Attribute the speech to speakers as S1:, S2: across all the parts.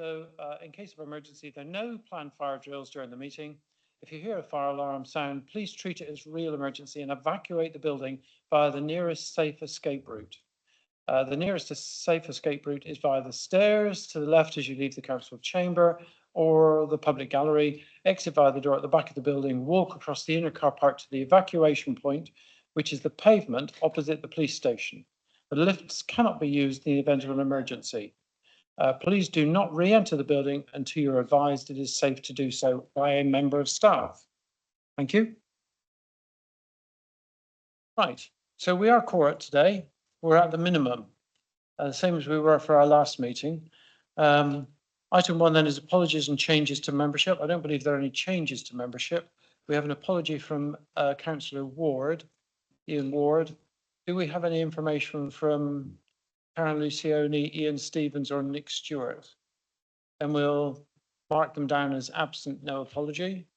S1: So in case of emergency, there are no planned fire drills during the meeting. If you hear a fire alarm sound, please treat it as real emergency and evacuate the building via the nearest safe escape route. The nearest safe escape route is via the stairs to the left as you leave the council chamber or the public gallery. Exit via the door at the back of the building, walk across the inner car park to the evacuation point, which is the pavement opposite the police station. The lifts cannot be used in the event of an emergency. Please do not re-enter the building until you're advised it is safe to do so by a member of staff. Thank you. Right, so we are quorate today. We're at the minimum, the same as we were for our last meeting. Item 1 then is apologies and changes to membership. I don't believe there are any changes to membership. We have an apology from Councillor Ward, Ian Ward. Do we have any information from Karen Lucioni, Ian Stevens or Nick Stewart? And we'll mark them down as absent, no apology.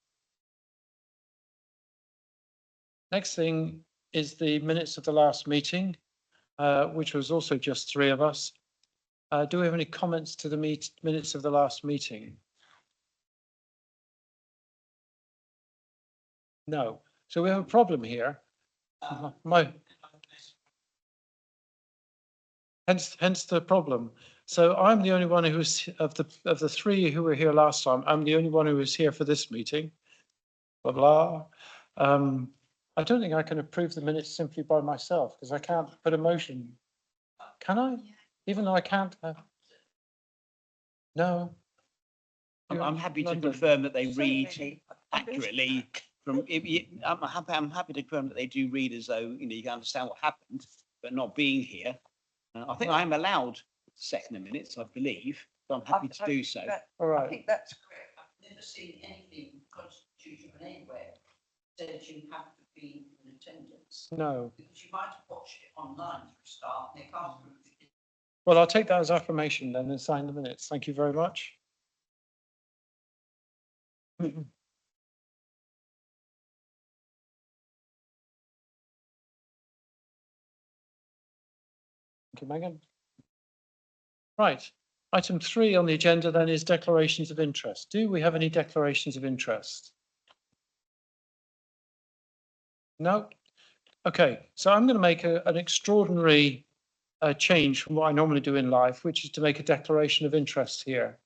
S1: Next thing is the minutes of the last meeting, which was also just 3 of us. Do we have any comments to the minutes of the last meeting? No. So we have a problem here. Hence the problem. So I'm the only one who was of the 3 who were here last time. I'm the only one who was here for this meeting. Blah blah. I don't think I can approve the minutes simply by myself because I can't put a motion. Can I? Even though I can't. No.
S2: I'm happy to confirm that they read accurately. I'm happy to confirm that they do read as though you can understand what happened, but not being here. I think I am allowed second minutes, I believe, but I'm happy to do so.
S1: All right.
S3: I think that's correct. I've never seen anything in the Constitution anywhere says you have to be in attendance.
S1: No.
S3: Because you might have watched it online for a start. And they can't prove it.
S1: Well, I'll take that as affirmation then and sign the minutes. Thank you very much. Thank you, Megan. Right. Item 3 on the agenda then is declarations of interest. Do we have any declarations of interest? No? Okay, so I'm going to make an extraordinary change from what I normally do in life, which is to make a declaration of interest here.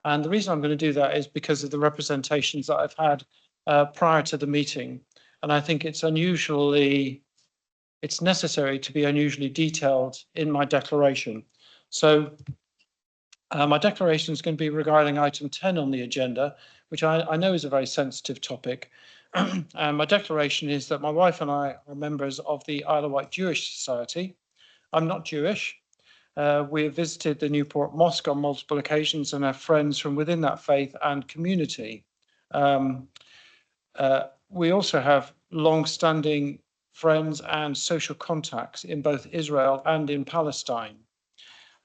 S1: And the reason I'm going to do that is because of the representations that I've had prior to the meeting. And I think it's necessary to be unusually detailed in my declaration. So my declaration is going to be regarding item 10 on the agenda, which I know is a very sensitive topic. And my declaration is that my wife and I are members of the Isle of Wight Jewish Society. I'm not Jewish. We have visited the Newport Mosque on multiple occasions and have friends from within that faith and community. We also have long-standing friends and social contacts in both Israel and in Palestine.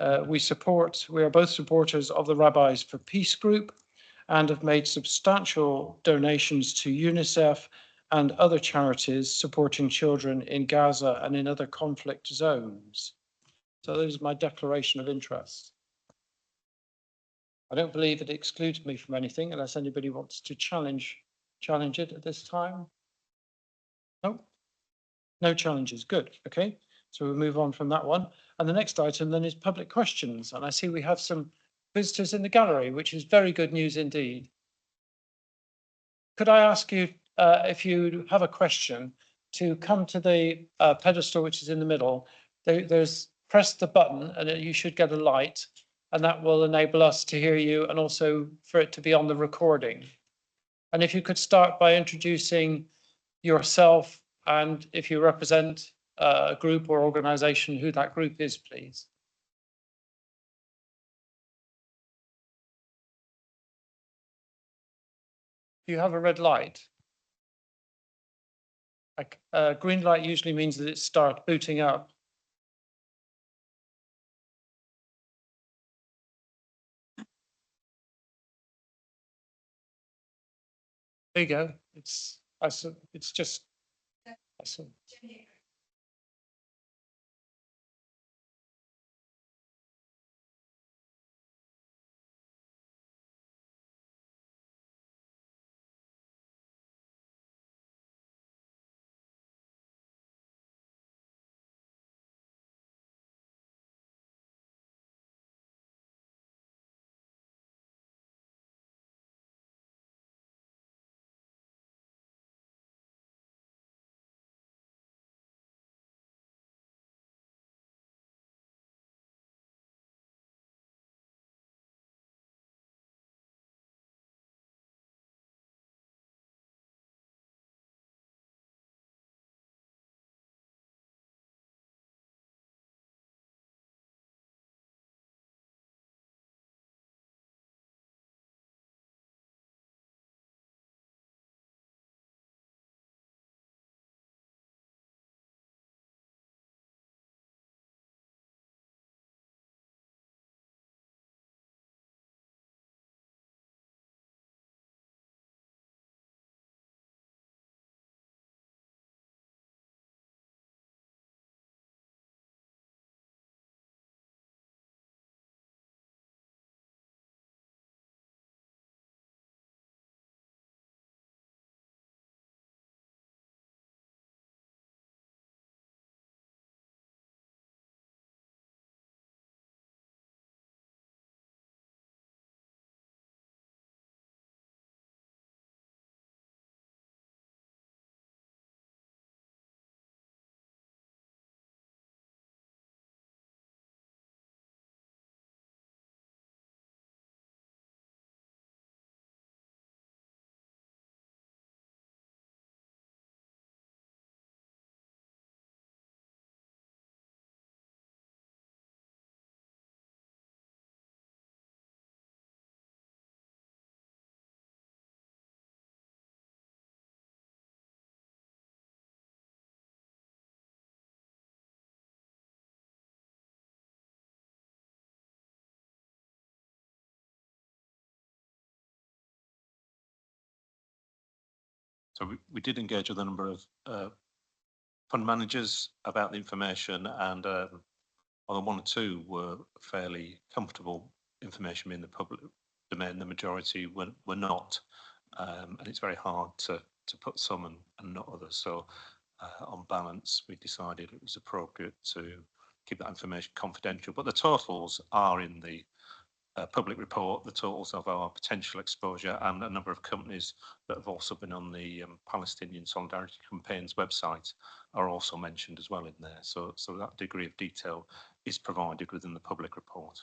S1: We are both supporters of the Rabbis for Peace group and have made substantial donations to UNICEF and other charities supporting children in Gaza and in other conflict zones. So this is my declaration of interest. I don't believe it excludes me from anything unless anybody wants to challenge it at this time. No? No challenges. Good. Okay. So we'll move on from that one. And the next item then is public questions. And I see we have some visitors in the gallery, which is very good news indeed. Could I ask you, if you have a question, to come to the pedestal which is in the middle? Press the button and you should get a light, and that will enable us to hear you and also for it to be on the recording. And if you could start by introducing yourself and if you represent a group or organization, who that group is, please. You have a red light. Green light usually means that it starts booting up. There you go. It's just.
S4: So we did engage with a number of fund managers about the information, and although one or two were fairly comfortable information in the public domain, the majority were not, and it's very hard to put some and not others. So on balance, we decided it was appropriate to keep that information confidential. But the totals are in the public report, the totals of our potential exposure, and a number of companies that have also been on the Palestinian Solidarity Campaign's website are also mentioned as well in there. So that degree of detail is provided within the public report.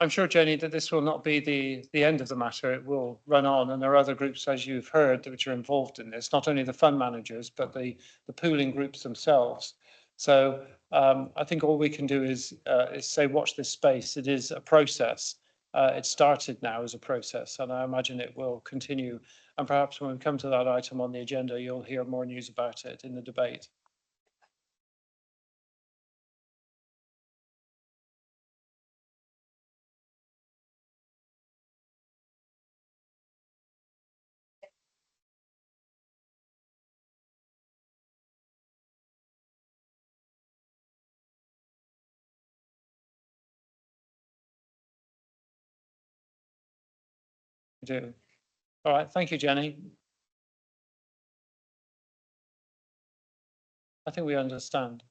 S1: I'm sure, Jenny, that this will not be the end of the matter. It will run on, and there are other groups, as you've heard, which are involved in this, not only the fund managers, but the pooling groups themselves. So I think all we can do is say, watch this space. It is a process. It started now as a process, and I imagine it will continue. And perhaps when we come to that item on the agenda, you'll hear more news about it in the debate. We do. All right. Thank you, Jenny. I think we understand.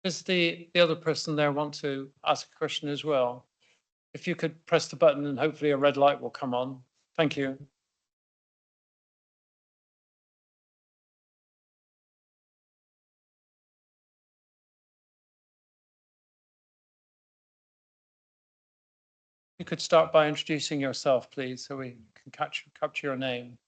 S1: Does the other person there want to ask a question as well? If you could press the button and hopefully a red light will come on. Thank you. You could start by introducing yourself, please, so we can capture your name.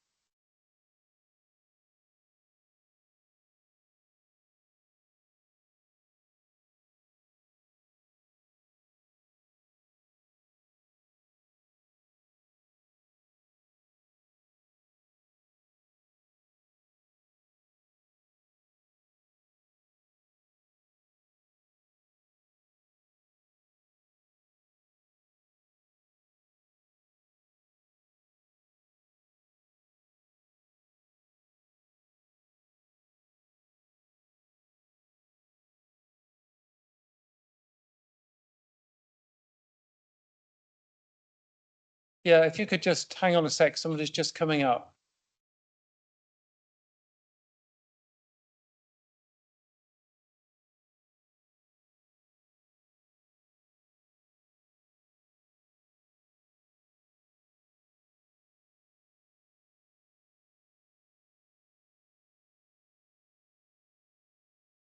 S1: Yeah, if you could just hang on a sec, somebody's just coming up.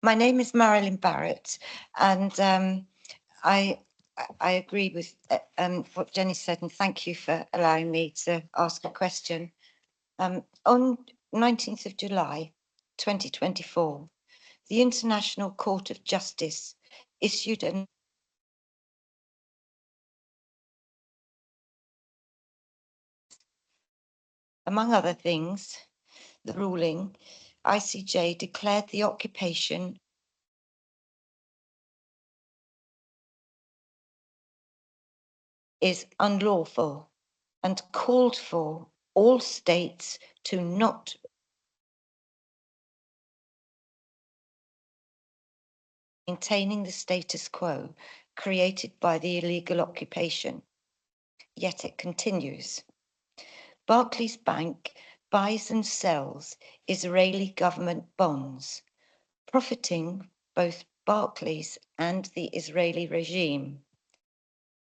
S5: My name is Marilyn Barrett, and I agree with what Jenny said, and thank you for allowing me to ask a question. On 19th of July 2024, the International Court of Justice issued an among other things, the ruling, ICJ declared the occupation is unlawful and called for all states to not maintaining the status quo created by the illegal occupation. Yet it continues. Barclays Bank buys and sells Israeli government bonds, profiting both Barclays and the Israeli regime.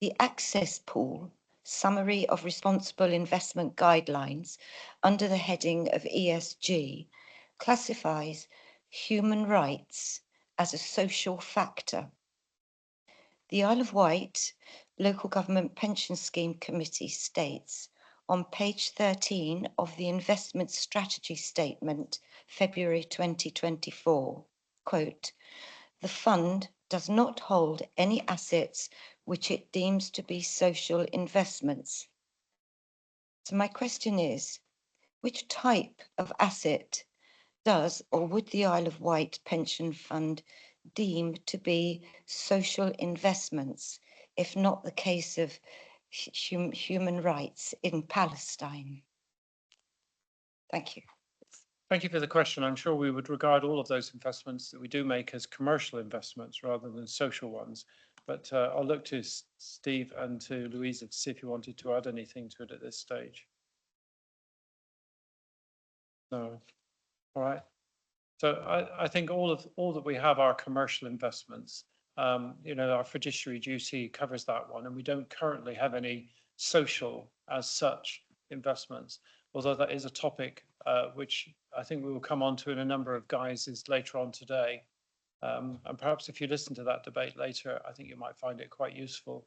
S5: The Access Pool Summary of Responsible Investment Guidelines under the heading of ESG classifies human rights as a social factor. The Isle of Wight Local Government Pension Scheme Committee states on page 13 of the Investment Strategy Statement, February 2024, quote, "The fund does not hold any assets which it deems to be social investments." So my question is, which type of asset does or would the Isle of Wight Pension Fund deem to be social investments, if not the case of human rights in Palestine? Thank you.
S1: Thank you for the question. I'm sure we would regard all of those investments that we do make as commercial investments rather than social ones. But I'll look to Steve and to Louisa to see if you wanted to add anything to it at this stage. No. All right. So I think all that we have are commercial investments. You know, our fiduciary duty covers that one, and we don't currently have any social as such investments, although that is a topic which I think we will come on to in a number of guises later on today. And perhaps if you listen to that debate later, I think you might find it quite useful,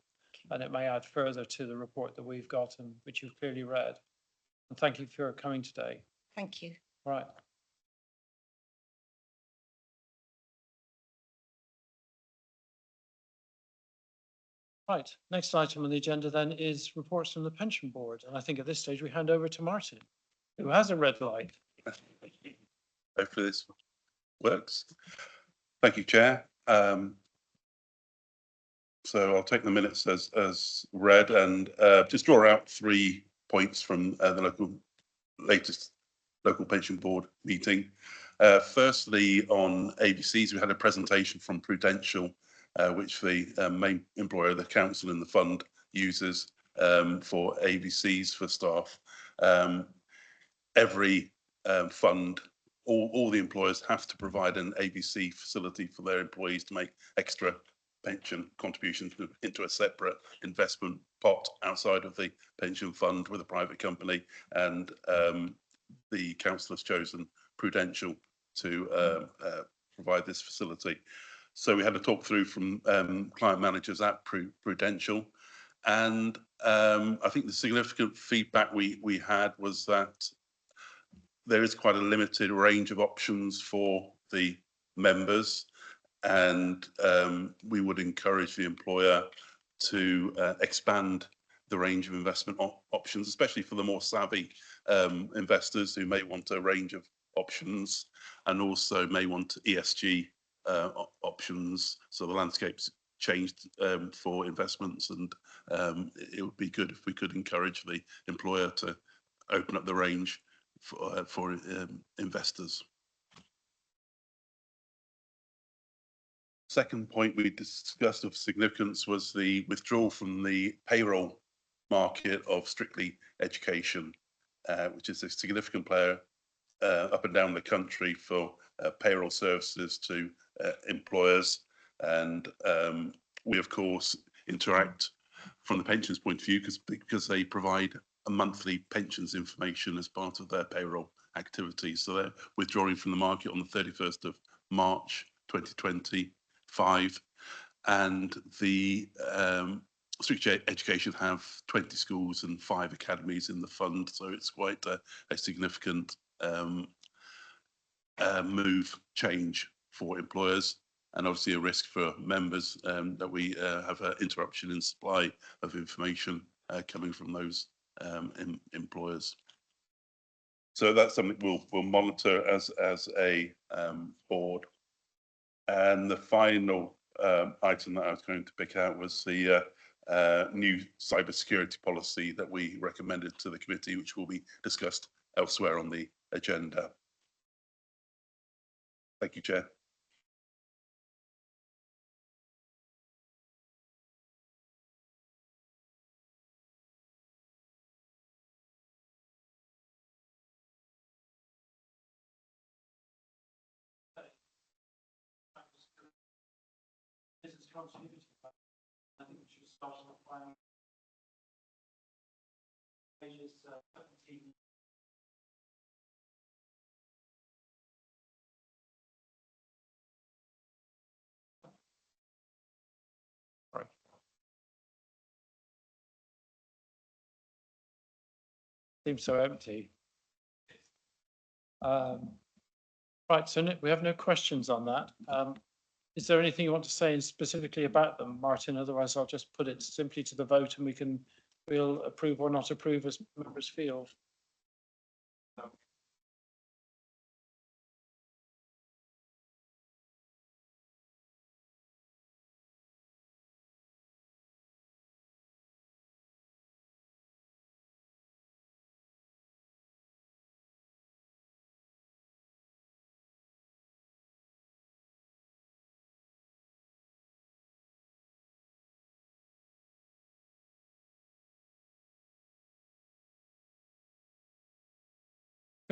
S1: and it may add further to the report that we've got and which you've clearly read. And thank you for coming today.
S5: Thank you.
S1: Right. Right, next item on the agenda then is reports from the pension board. And I think at this stage we hand over to Martin, who has a red light.
S6: Hopefully this works. Thank you, Chair. So I'll take the minutes as read and just draw out 3 points from the latest local pension board meeting. Firstly, on ABCs, we had a presentation from Prudential, which the main employer of the council and the fund uses for ABCs for staff. Every fund, all the employers have to provide an ABC facility for their employees to make extra pension contributions into a separate investment pot outside of the pension fund with a private company, and the council has chosen Prudential to provide this facility. So we had a talk through from client managers at Prudential, and I think the significant feedback we had was that there is quite a limited range of options for the members, and we would encourage the employer to expand the range of investment options, especially for the more savvy investors who may want a range of options and also may want ESG options. So the landscape's changed for investments, and it would be good if we could encourage the employer to open up the range for investors. Second point we discussed of significance was the withdrawal from the payroll market of Strictly Education, which is a significant player up and down the country for payroll services to employers. And we, of course, interact from the pensions point of view because they provide a monthly pensions information as part of their payroll activities. So they're withdrawing from the market on the 31st of March 2025. And the Strictly Education have 20 schools and 5 academies in the fund. So it's quite a significant change for employers, and obviously a risk for members that we have an interruption in supply of information coming from those employers. So that's something we'll monitor as a board. And the final item that I was going to pick out was the new cybersecurity policy that we recommended to the committee, which will be discussed elsewhere on the agenda. Thank you, Chair.
S1: I think we should start off by pages 17. Right. Seems so empty. Right, so we have no questions on that. Is there anything you want to say specifically about them, Martin? Otherwise, I'll just put it simply to the vote and we'll approve or not approve as members feel.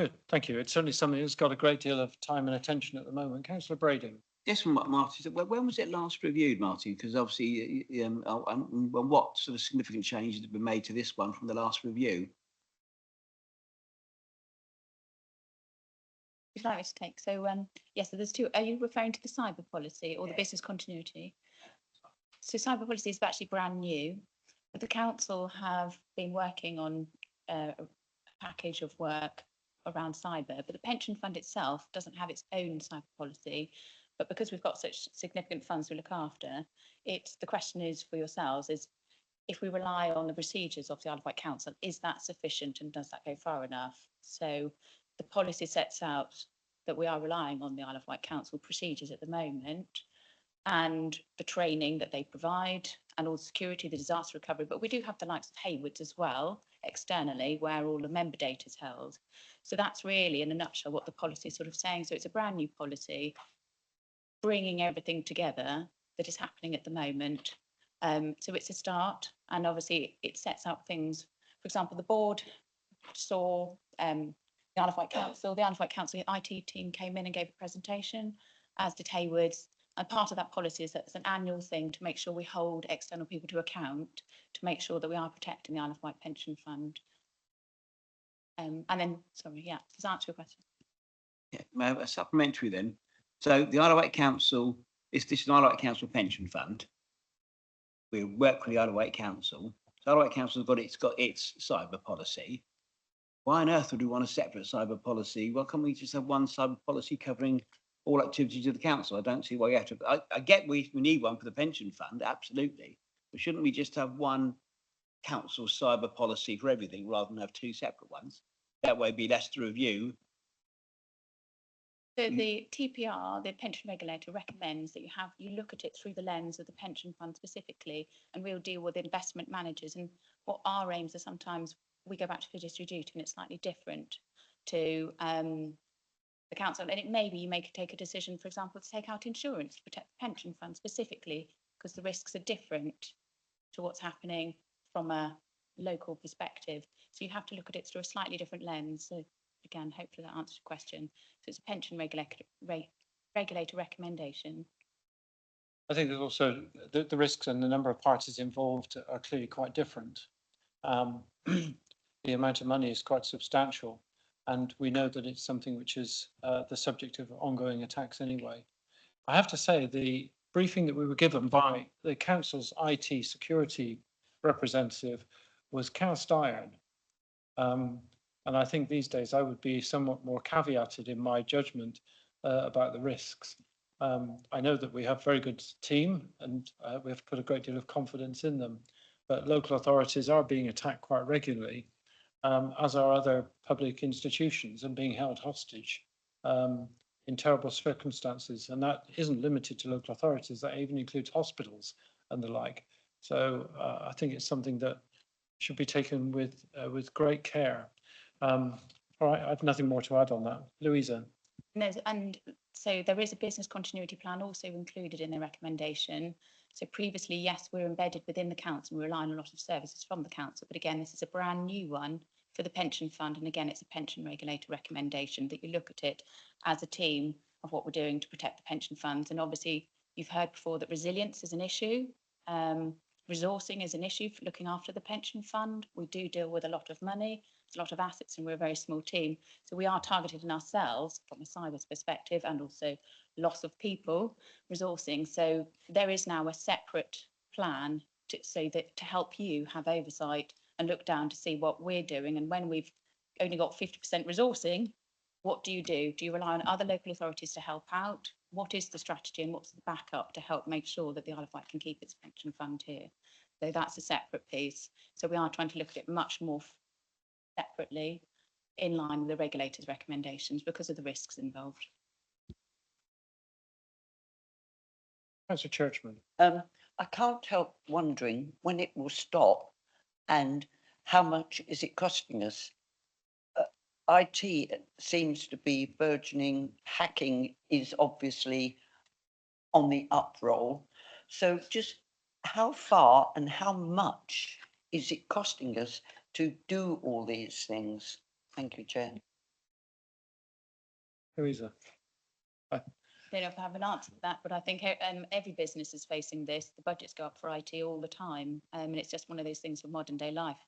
S1: Good, thank you. It's certainly something that's got a great deal of time and attention at the moment. Councillor Brading.
S2: Yes, Martin, when was it last reviewed, Martin? Because obviously, well, what sort of significant changes have been made to this one from the last review?
S7: Would you like me to take? So, yes, so there's two. Are you referring to the cyber policy or the business continuity? So cyber policy is actually brand new, but the council have been working on a package of work around cyber, but the pension fund itself doesn't have its own cyber policy. But because we've got such significant funds to look after, the question is for yourselves is, if we rely on the procedures of the Isle of Wight Council, is that sufficient and does that go far enough? So the policy sets out that we are relying on the Isle of Wight Council procedures at the moment and the training that they provide and all the security, the disaster recovery. But we do have the likes of Haywoods as well, externally, where all the member data is held. So that's really, in a nutshell, what the policy is sort of saying. So it's a brand new policy, bringing everything together that is happening at the moment. So it's a start, and obviously it sets out things. For example, the board saw the Isle of Wight Council. The Isle of Wight Council IT team came in and gave a presentation, as did Haywoods. And part of that policy is that it's an annual thing to make sure we hold external people to account, to make sure that we are protecting the Isle of Wight Pension Fund. And then, sorry, yeah, does that answer your question?
S2: Yeah, a supplementary then. So the Isle of Wight Council, this is the Isle of Wight Council Pension Fund. We work with the Isle of Wight Council. So Isle of Wight Council's got its cyber policy. Why on earth would we want a separate cyber policy? Well, can we just have one cyber policy covering all activities of the council? I don't see why you have to. I get we need one for the pension fund, absolutely. But shouldn't we just have one council cyber policy for everything rather than have two separate ones? That way it'd be less to review.
S7: So the TPR, the pension regulator, recommends that you look at it through the lens of the pension fund specifically, and we'll deal with investment managers. And what our aims are, sometimes we go back to fiduciary duty and it's slightly different to the council. And it may be you take a decision, for example, to take out insurance to protect the pension fund specifically, because the risks are different to what's happening from a local perspective. So you have to look at it through a slightly different lens. So again, hopefully that answers your question. So it's a pension regulator recommendation.
S1: I think there's also the risks and the number of parties involved are clearly quite different. The amount of money is quite substantial, and we know that it's something which is the subject of ongoing attacks anyway. I have to say, the briefing that we were given by the council's IT security representative was cast iron. And I think these days I would be somewhat more caveated in my judgment about the risks. I know that we have a very good team and we have put a great deal of confidence in them, but local authorities are being attacked quite regularly, as are other public institutions, and being held hostage in terrible circumstances. And that isn't limited to local authorities, that even includes hospitals and the like. So I think it's something that should be taken with great care. All right, I have nothing more to add on that. Louisa.
S7: And so there is a business continuity plan also included in the recommendation. So previously, yes, we're embedded within the council, we rely on a lot of services from the council, but again, this is a brand new one for the pension fund. And again, it's a pension regulator recommendation that you look at it as a team of what we're doing to protect the pension funds. And obviously, you've heard before that resilience is an issue. Resourcing is an issue for looking after the pension fund. We do deal with a lot of money, a lot of assets, and we're a very small team. So we are targeted in ourselves from a cyber perspective, and also loss of people resourcing. So there is now a separate plan to help you have oversight and look down to see what we're doing. And when we've only got 50% resourcing, what do you do? Do you rely on other local authorities to help out? What is the strategy and what's the backup to help make sure that the Isle of Wight can keep its pension fund here? So that's a separate piece. So we are trying to look at it much more separately, in line with the regulator's recommendations, because of the risks involved.
S1: Councillor Churchman.
S8: I can't help wondering when it will stop and how much is it costing us. IT seems to be burgeoning. Hacking is obviously on the uproll. So just how far and how much is it costing us to do all these things? Thank you, Chair.
S1: Louisa.
S7: Don't know if I have an answer to that, but I think every business is facing this. The budgets go up for IT all the time, and it's just one of those things for modern day life.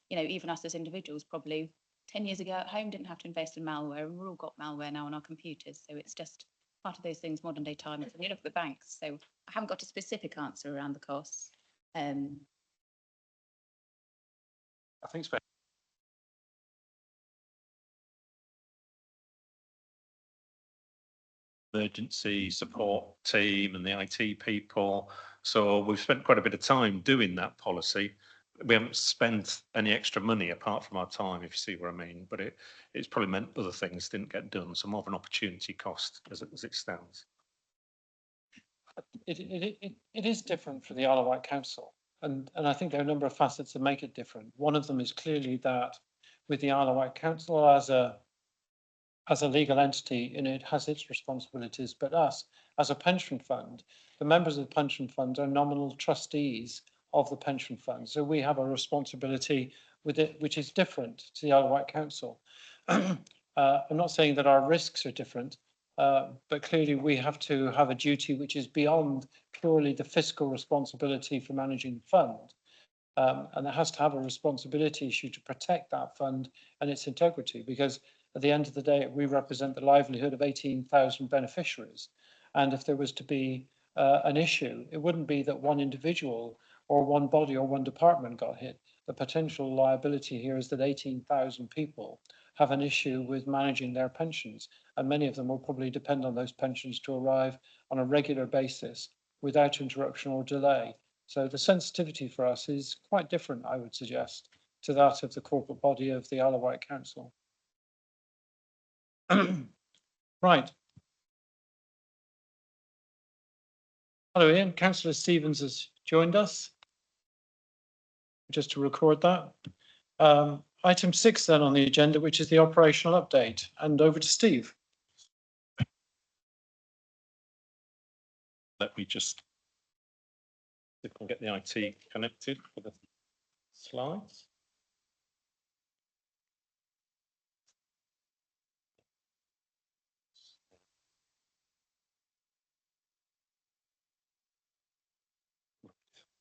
S7: You know, even us as individuals, probably 10 years ago at home, didn't have to invest in malware, and we've all got malware now on our computers. So it's just part of those things, modern day times. And you look at the banks, so I haven't got a specific answer around the costs.
S4: I think it's fair. Emergency support team and the IT people. So we've spent quite a bit of time doing that policy. We haven't spent any extra money apart from our time, if you see what I mean. But it's probably meant other things didn't get done. So more of an opportunity cost as it stands.
S1: It is different for the Isle of Wight Council. And I think there are a number of facets that make it different. One of them is clearly that with the Isle of Wight Council as a legal entity, and it has its responsibilities, but us as a pension fund, the members of the pension fund are nominal trustees of the pension fund. So we have a responsibility with it, which is different to the Isle of Wight Council. I'm not saying that our risks are different, but clearly we have to have a duty which is beyond purely the fiscal responsibility for managing the fund. And it has to have a responsibility issue to protect that fund and its integrity, because at the end of the day, we represent the livelihood of 18,000 beneficiaries. And if there was to be an issue, it wouldn't be that one individual or one body or one department got hit. The potential liability here is that 18,000 people have an issue with managing their pensions, and many of them will probably depend on those pensions to arrive on a regular basis without interruption or delay. So the sensitivity for us is quite different, I would suggest, to that of the corporate body of the Isle of Wight Council. Right. Hello, Ian. Councillor Stevens has joined us. Just to record that. Item 6 then on the agenda, which is the operational update. And over to Steve.
S4: Let me just see if I can get the IT connected for the slides.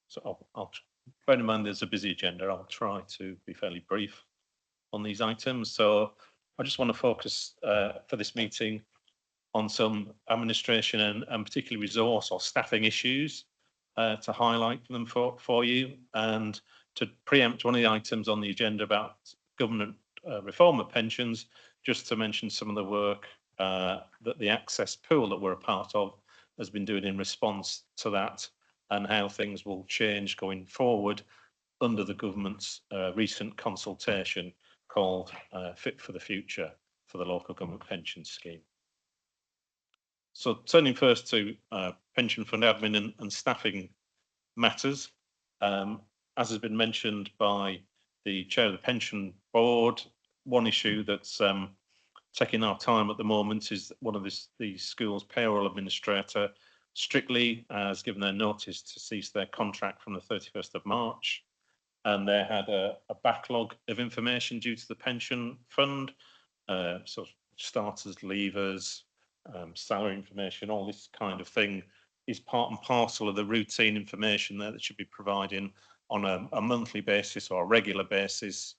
S4: So I'll bear in mind there's a busy agenda. I'll try to be fairly brief on these items. So I just want to focus for this meeting on some administration and particularly resource or staffing issues to highlight them for you, and to preempt one of the items on the agenda about government reform of pensions, just to mention some of the work that the access pool that we're a part of has been doing in response to that, and how things will change going forward under the government's recent consultation called Fit for the Future for the local government pension scheme. So turning first to pension fund admin and staffing matters, as has been mentioned by the chair of the pension board, one issue that's taking our time at the moment is one of the school's payroll administrator Strictly has given their notice to cease their contract from the 31st of March. And they had a backlog of information due to the pension fund, so starters, leavers, salary information, all this kind of thing is part and parcel of the routine information there that should be providing on a monthly basis or a regular basis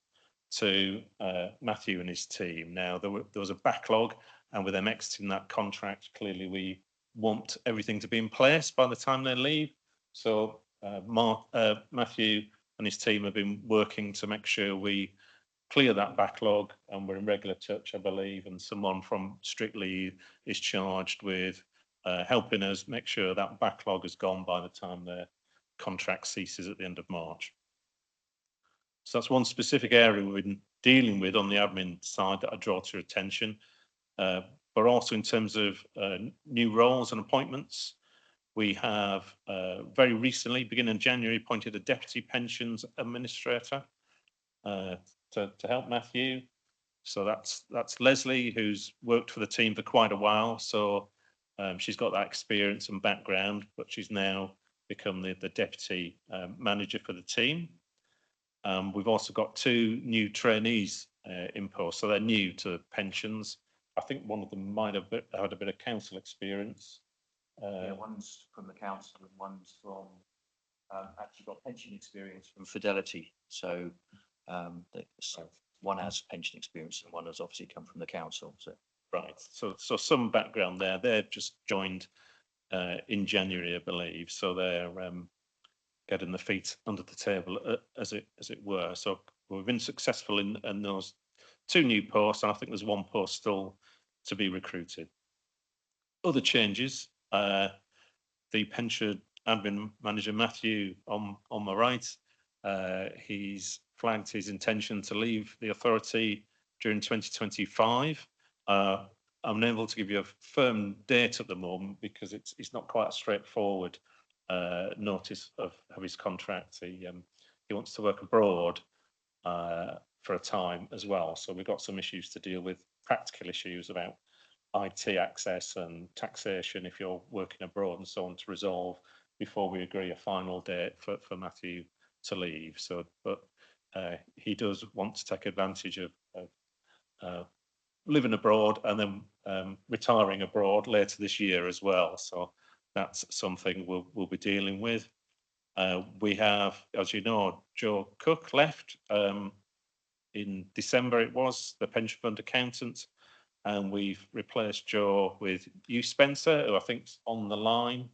S4: to Matthew and his team. Now, there was a backlog, and with them exiting that contract, clearly we want everything to be in place by the time they leave. So Matthew and his team have been working to make sure we clear that backlog, and we're in regular touch, I believe, and someone from Strictly is charged with helping us make sure that backlog is gone by the time their contract ceases at the end of March. So that's one specific area we've been dealing with on the admin side that I draw to your attention. But also in terms of new roles and appointments, we have very recently, beginning in January, appointed a deputy pensions administrator to help Matthew. So that's Leslie, who's worked for the team for quite a while. So she's got that experience and background, but she's now become the deputy manager for the team. We've also got 2 new trainees in post, so they're new to pensions. I think one of them might have had a bit of council experience.
S9: Yeah, one's from the council and one's from, actually got pension experience from Fidelity. So, one has pension experience and one has obviously come from the council, so.
S4: Right, so some background there. They've just joined in January, I believe, so they're getting the feet under the table, as it were. So we've been successful in those 2 new posts, and I think there's 1 post still to be recruited. Other changes, the pension admin manager, Matthew, on my right, he's flagged his intention to leave the authority during 2025. I'm unable to give you a firm date at the moment because it's not quite a straightforward notice of his contract. He wants to work abroad for a time as well. So we've got some issues to deal with, practical issues about IT access and taxation if you're working abroad and so on to resolve before we agree a final date for Matthew to leave. So, but he does want to take advantage of living abroad and then retiring abroad later this year as well. So that's something we'll be dealing with. We have, as you know, Joe Cook left in December. It was the pension fund accountant, and we've replaced Joe with Hugh Spencer, who I think's on the line,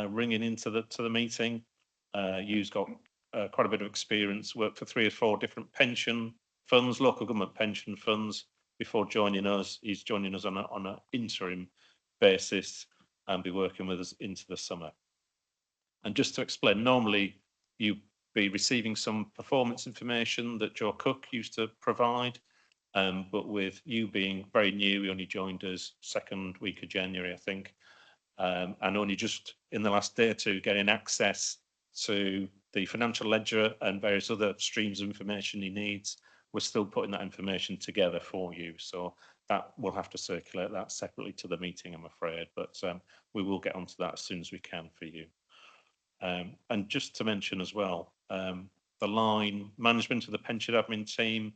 S4: ringing into the meeting. Hugh's got quite a bit of experience, worked for 3 or 4 different pension funds, local government pension funds, before joining us. He's joining us on an interim basis and be working with us into the summer. And just to explain, normally you be receiving some performance information that Joe Cook used to provide, but with you being very new, he only joined us 2nd week of January, I think, and only just in the last day or 2 getting access to the financial ledger and various other streams of information he needs. We're still putting that information together for you. So that we'll have to circulate that separately to the meeting, I'm afraid, but we will get onto that as soon as we can for you. And just to mention as well, the line management of the pension admin team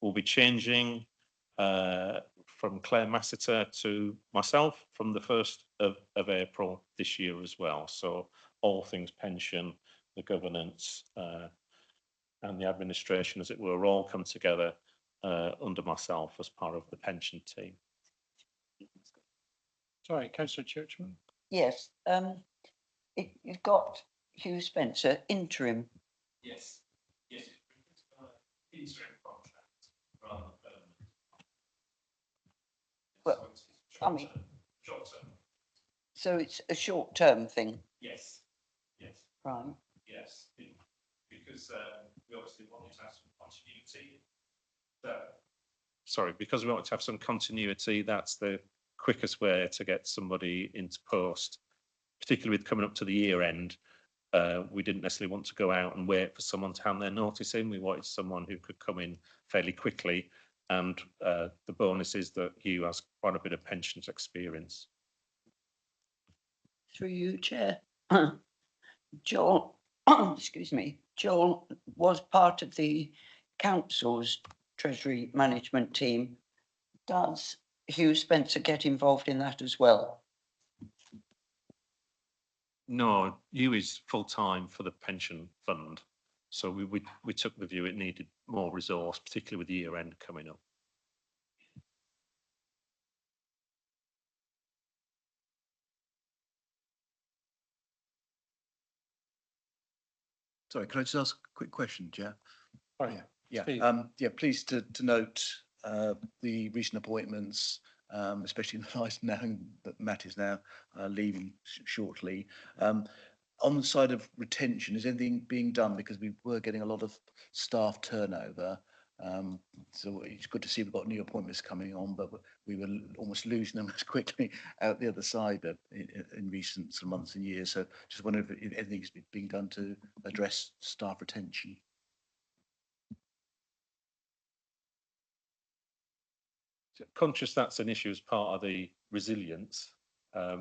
S4: will be changing from Claire Massiter to myself from the 1st of April this year as well. So all things pension, the governance, and the administration, as it were, all come together under myself as part of the pension team.
S1: Sorry, Councillor Churchman.
S8: Yes, you've got Hugh Spencer, interim.
S4: Yes, yes, interim contract rather than permanent.
S8: Well, I mean,
S4: short term.
S8: So it's a short-term thing,
S4: Yes, yes,
S8: right?
S4: yes, because we obviously want to have some continuity. Sorry, because we want to have some continuity, that's the quickest way to get somebody into post, particularly with coming up to the year end. We didn't necessarily want to go out and wait for someone to hand their notice in. We wanted someone who could come in fairly quickly, and the bonus is that Hugh has quite a bit of pensions experience.
S8: Through you, Chair. Joel, excuse me, Joel was part of the council's treasury management team. Does Hugh Spencer get involved in that as well?
S4: No, Hugh is full-time for the pension fund. So we took the view it needed more resource, particularly with the year end coming up.
S10: Sorry, can I just ask a quick question, Chair?
S1: Sorry.
S10: Yeah, pleased to note the recent appointments, especially in the light now that Matt is now leaving shortly. On the side of retention, is anything being done? Because we were getting a lot of staff turnover. So it's good to see we've got new appointments coming on, but we were almost losing them as quickly out the other side in recent months and years. So just wondering if anything's being done to address staff retention.
S4: Conscious that's an issue as part of the resilience. I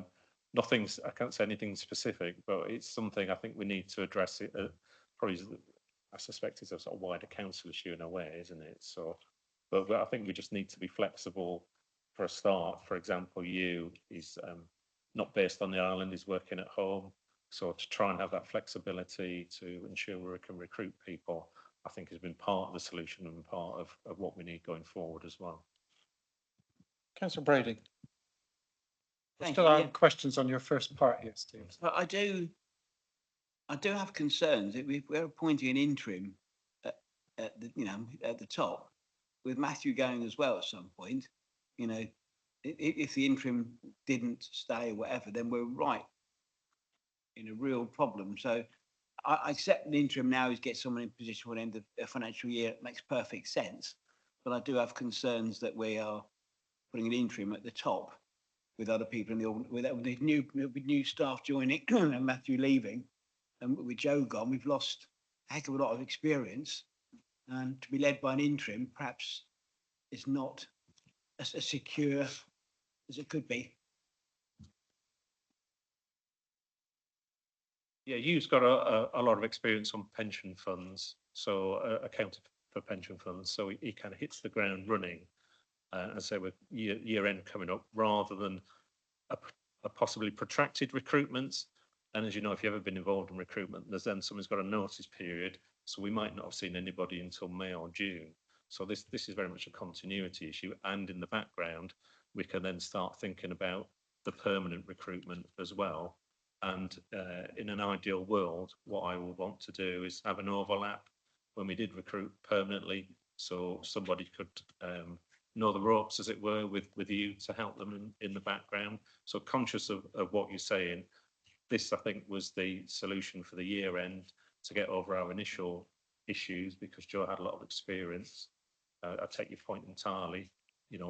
S4: can't say anything specific, but it's something I think we need to address it. Probably, I suspect it's a sort of wider council issue in a way, isn't it? So, but I think we just need to be flexible for a start, for example, you is not based on the island, is working at home. So to try and have that flexibility to ensure we can recruit people, I think has been part of the solution and part of what we need going forward as well.
S1: Councillor Brady. We
S2: Thank
S1: still
S2: you,
S1: have
S2: yeah.
S1: questions on your first part here, Steve.
S2: But I do have concerns that if we're appointing an interim at the top, with Matthew going as well at some point, if the interim didn't stay or whatever, then we're right in a real problem. So I accept an interim now is get someone in position for the end of a financial year. It makes perfect sense. But I do have concerns that we are putting an interim at the top with other people in the with new staff joining and Matthew leaving, and with Joe gone, we've lost a heck of a lot of experience. And to be led by an interim, perhaps, is not as secure as it could be.
S4: Yeah, you've got a lot of experience on pension funds, so accounting for pension funds, so he kind of hits the ground running. And so with year end coming up, rather than a possibly protracted recruitment. And as you know, if you've ever been involved in recruitment, there's then someone's got a notice period, so we might not have seen anybody until May or June. So this is very much a continuity issue, and in the background, we can then start thinking about the permanent recruitment as well. And in an ideal world, what I would want to do is have an overlap when we did recruit permanently, so somebody could know the ropes, as it were, with you to help them in the background. So conscious of what you're saying, this I think was the solution for the year end to get over our initial issues, because Joe had a lot of experience. I take your point entirely.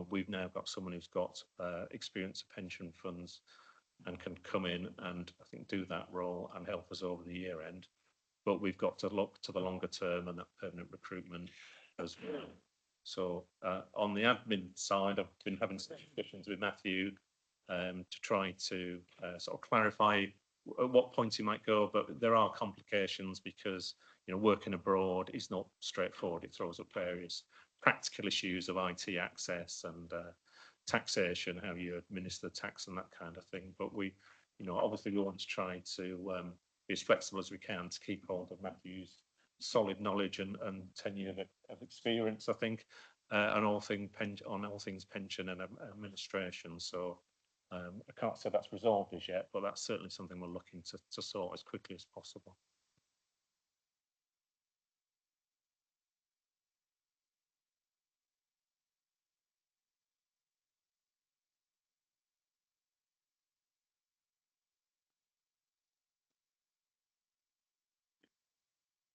S4: We've now got someone who's got experience of pension funds and can come in and I think do that role and help us over the year end. But we've got to look to the longer term and that permanent recruitment as well. So on the admin side, I've been having discussions with Matthew to try to sort of clarify at what point he might go, but there are complications because working abroad is not straightforward. It throws up various practical issues of IT access and taxation, how you administer tax and that kind of thing. But we, obviously we want to try to be as flexible as we can to keep hold of Matthew's solid knowledge and 10 years of experience, I think, on all things pension and administration. So I can't say that's resolved as yet, but that's certainly something we're looking to sort as quickly as possible.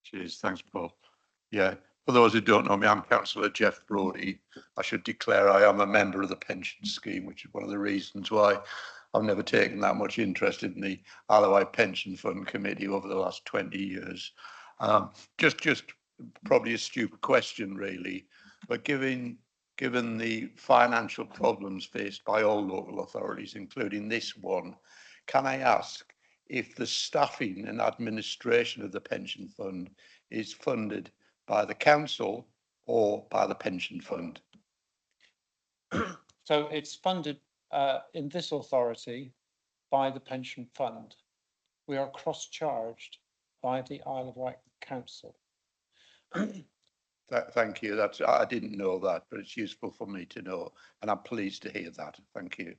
S11: Cheers, thanks, Paul. Yeah, for those who don't know me, I'm Councillor Jeff Brodie. I should declare I am a member of the pension scheme, which is one of the reasons why I've never taken that much interest in the Isle of Wight Pension Fund Committee over the last 20 years. Just probably a stupid question, really, but given the financial problems faced by all local authorities, including this one, can I ask if the staffing and administration of the pension fund is funded by the council or by the pension fund?
S1: So it's funded in this authority by the pension fund. We are cross-charged by the Isle of Wight Council.
S11: Thank you. I didn't know that, but it's useful for me to know, and I'm pleased to hear that. Thank you.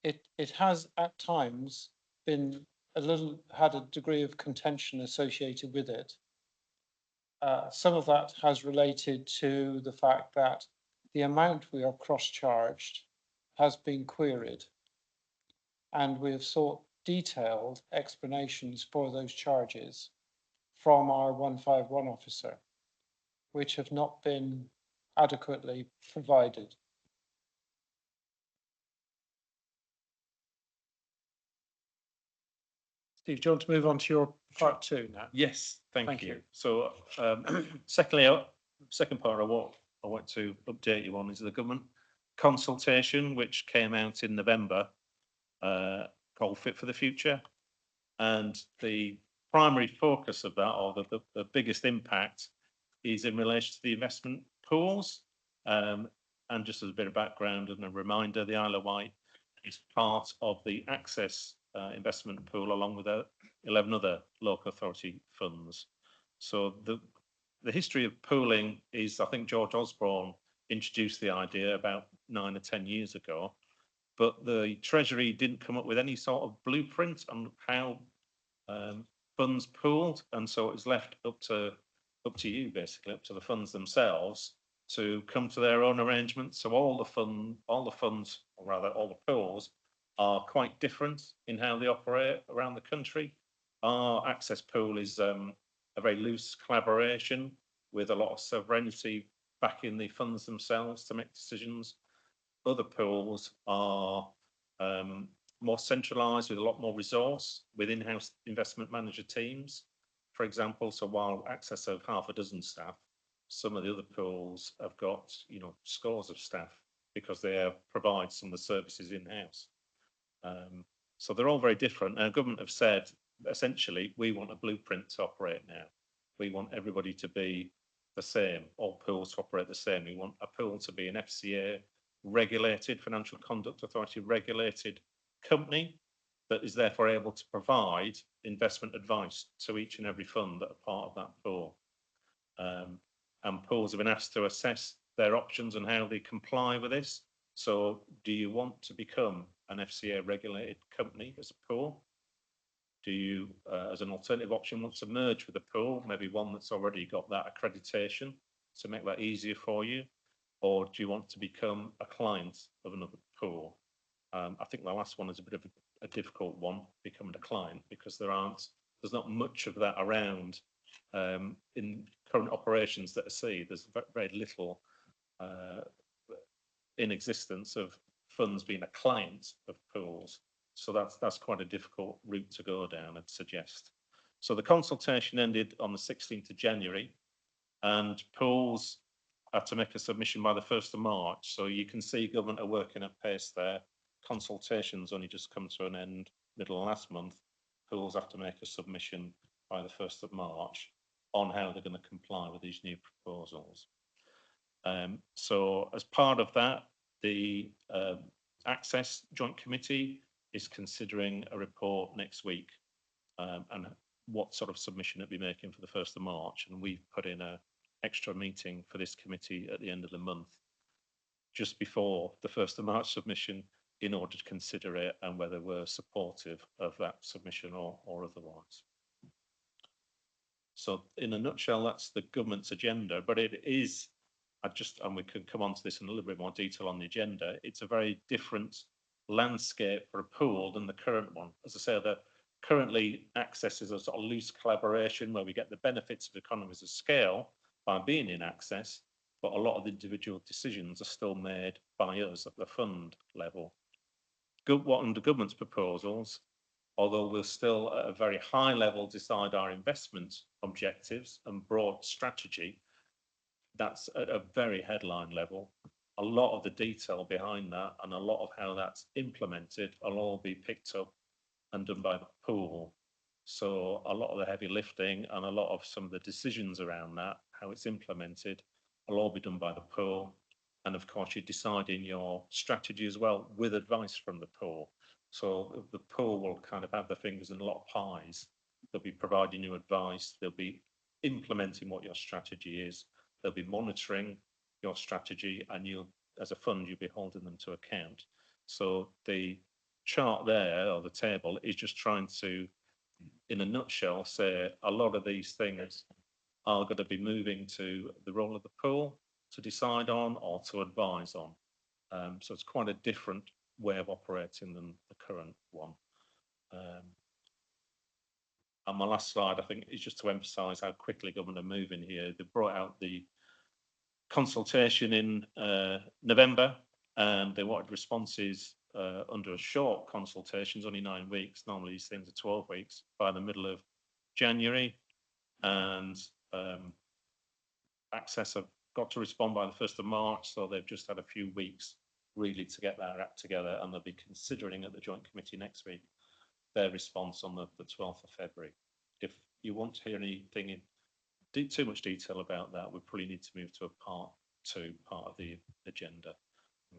S1: It has at times been had a degree of contention associated with it. Some of that has related to the fact that the amount we are cross-charged has been queried, and we have sought detailed explanations for those charges from our 151 officer, which have not been adequately provided. Steve, do you want to move on to your part two now?
S4: Yes, thank
S1: Thank
S4: you.
S1: you.
S4: So second part I want to update you on is the government consultation, which came out in November, called Fit for the Future. And the primary focus of that, or the biggest impact, is in relation to the investment pools. And just as a bit of background and a reminder, the Isle of Wight is part of the Access investment pool along with 11 other local authority funds. So the history of pooling is, I think George Osborne introduced the idea about 9 or 10 years ago, but the Treasury didn't come up with any sort of blueprint on how funds pooled, and so it was left up to you, basically, up to the funds themselves to come to their own arrangements. So all the funds, or rather all the pools, are quite different in how they operate around the country. Our Access pool is a very loose collaboration with a lot of sovereignty backing the funds themselves to make decisions. Other pools are more centralised with a lot more resource with in-house investment manager teams, for example. So while Access have half a dozen staff, some of the other pools have got, scores of staff because they provide some of the services in-house. So they're all very different. And government have said, essentially, we want a blueprint to operate now. We want everybody to be the same, all pools to operate the same. We want a pool to be an FCA regulated, Financial Conduct Authority regulated company that is therefore able to provide investment advice to each and every fund that are part of that pool. And pools have been asked to assess their options and how they comply with this. So do you want to become an FCA regulated company as a pool? Do you, as an alternative option, want to merge with a pool, maybe one that's already got that accreditation to make that easier for you? Or do you want to become a client of another pool? I think the last one is a bit of a difficult one, becoming a client, because there's not much of that around in current operations that I see. There's very little in existence of funds being a client of pools. So that's quite a difficult route to go down, I'd suggest. So the consultation ended on the 16th of January, and pools had to make a submission by the 1st of March. So you can see government are working at pace there. Consultations only just come to an end middle of last month. Pools have to make a submission by the 1st of March on how they're going to comply with these new proposals. So as part of that, the Access Joint Committee is considering a report next week and what sort of submission it'll be making for the 1st of March. And we've put in an extra meeting for this committee at the end of the month, just before the 1st of March submission, in order to consider it and whether we're supportive of that submission or otherwise. So in a nutshell, that's the government's agenda, but it is, and we can come on to this in a little bit more detail on the agenda, it's a very different landscape for a pool than the current one. As I say, currently Access is a sort of loose collaboration where we get the benefits of economies of scale by being in Access, but a lot of the individual decisions are still made by us at the fund level. Under government's proposals, although we'll still at a very high level decide our investment objectives and broad strategy, that's at a very headline level. A lot of the detail behind that and a lot of how that's implemented will all be picked up and done by the pool. So a lot of the heavy lifting and a lot of some of the decisions around that, how it's implemented, will all be done by the pool. And of course, you're deciding your strategy as well with advice from the pool. So the pool will kind of have their fingers in a lot of pies. They'll be providing you advice. They'll be implementing what your strategy is. They'll be monitoring your strategy, and you, as a fund, you'll be holding them to account. So the chart there, or the table, is just trying to, in a nutshell, say a lot of these things are going to be moving to the role of the pool to decide on or to advise on. So it's quite a different way of operating than the current one. And my last slide, I think, is just to emphasise how quickly government are moving here. They brought out the consultation in November, and they wanted responses under a short consultations, only 9 weeks. Normally these things are 12 weeks, by the middle of January. And Access have got to respond by the 1st of March, so they've just had a few weeks really to get their act together, and they'll be considering at the Joint Committee next week their response on the 12th of February. If you want to hear anything in too much detail about that, we probably need to move to a part to part of the agenda.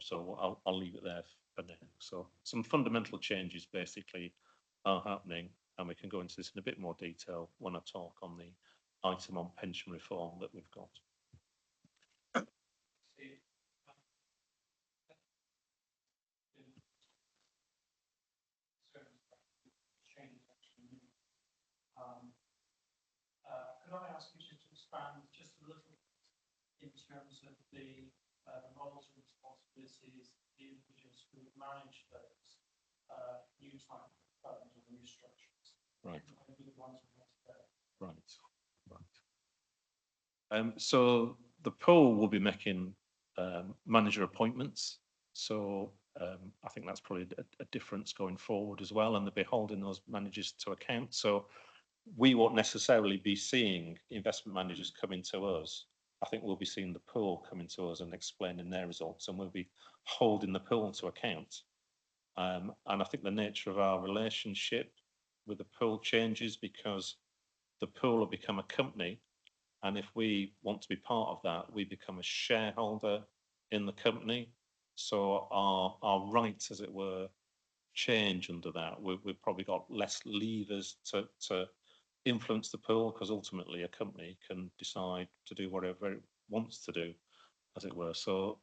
S4: So I'll leave it there for now. So some fundamental changes basically are happening, and we can go into this in a bit more detail when I talk on the item on pension reform that we've got.
S1: Could I ask you to expand just a little in terms of the roles and responsibilities, the individuals who manage those new type of funds or new structures?
S4: Right.
S1: Right.
S4: So the pool will be making manager appointments. So I think that's probably a difference going forward as well, and they'll be holding those managers to account. So we won't necessarily be seeing investment managers coming to us. I think we'll be seeing the pool coming to us and explaining their results, and we'll be holding the pool to account. And I think the nature of our relationship with the pool changes because the pool will become a company. And if we want to be part of that, we become a shareholder in the company. So our rights, as it were, change under that. We've probably got less levers to influence the pool, because ultimately a company can decide to do whatever it wants to do, as it were. So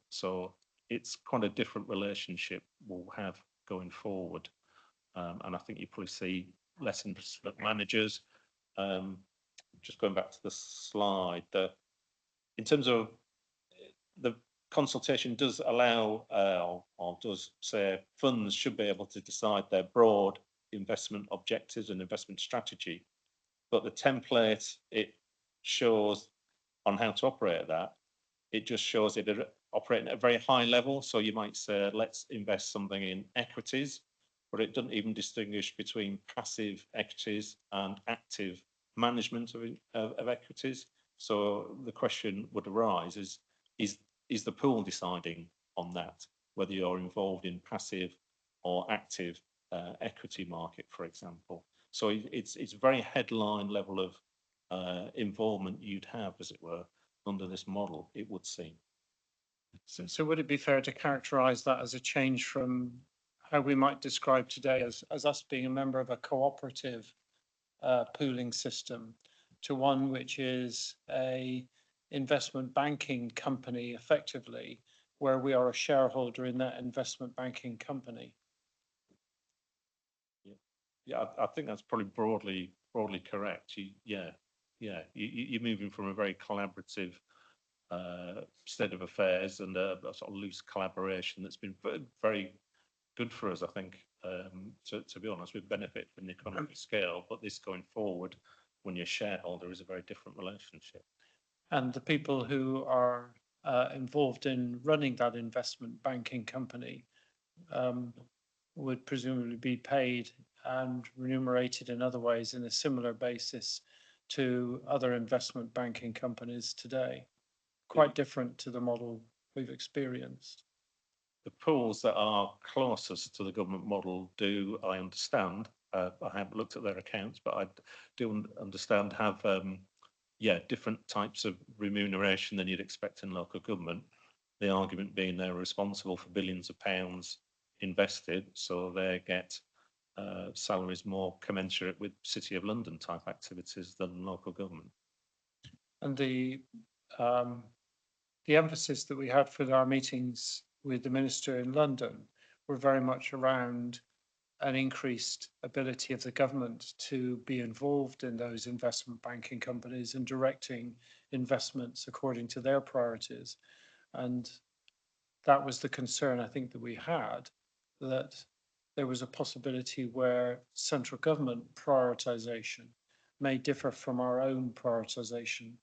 S4: it's quite a different relationship we'll have going forward. And I think you probably see less investment managers. Just going back to the slide, in terms of the consultation does allow or does say funds should be able to decide their broad investment objectives and investment strategy, but the template it shows on how to operate that, it just shows it operating at a very high level. So you might say, let's invest something in equities, but it doesn't even distinguish between passive equities and active management of equities. So the question would arise is the pool deciding on that, whether you're involved in passive or active equity market, for example. So it's very headline level of involvement you'd have, as it were, under this model, it would seem.
S1: So would it be fair to characterise that as a change from how we might describe today as us being a member of a cooperative pooling system to one which is a investment banking company effectively, where we are a shareholder in that investment banking company?
S4: Yeah, I think that's probably broadly correct. You're moving from a very collaborative state of affairs and a sort of loose collaboration that's been very good for us, I think. To be honest, we benefit from the economic scale, but this going forward, when you're a shareholder, is a very different relationship.
S1: And the people who are involved in running that investment banking company would presumably be paid and remunerated in other ways in a similar basis to other investment banking companies today. Quite different to the model we've experienced.
S4: The pools that are closest to the government model do, I understand, I haven't looked at their accounts, but I do understand have different types of remuneration than you'd expect in local government. The argument being they're responsible for billions of pounds invested, so they get salaries more commensurate with City of London type activities than local government.
S1: And the emphasis that we had for our meetings with the Minister in London were very much around an increased ability of the government to be involved in those investment banking companies and directing investments according to their priorities. And that was the concern, I think, that we had, that there was a possibility where central government prioritisation may differ from our own prioritisation.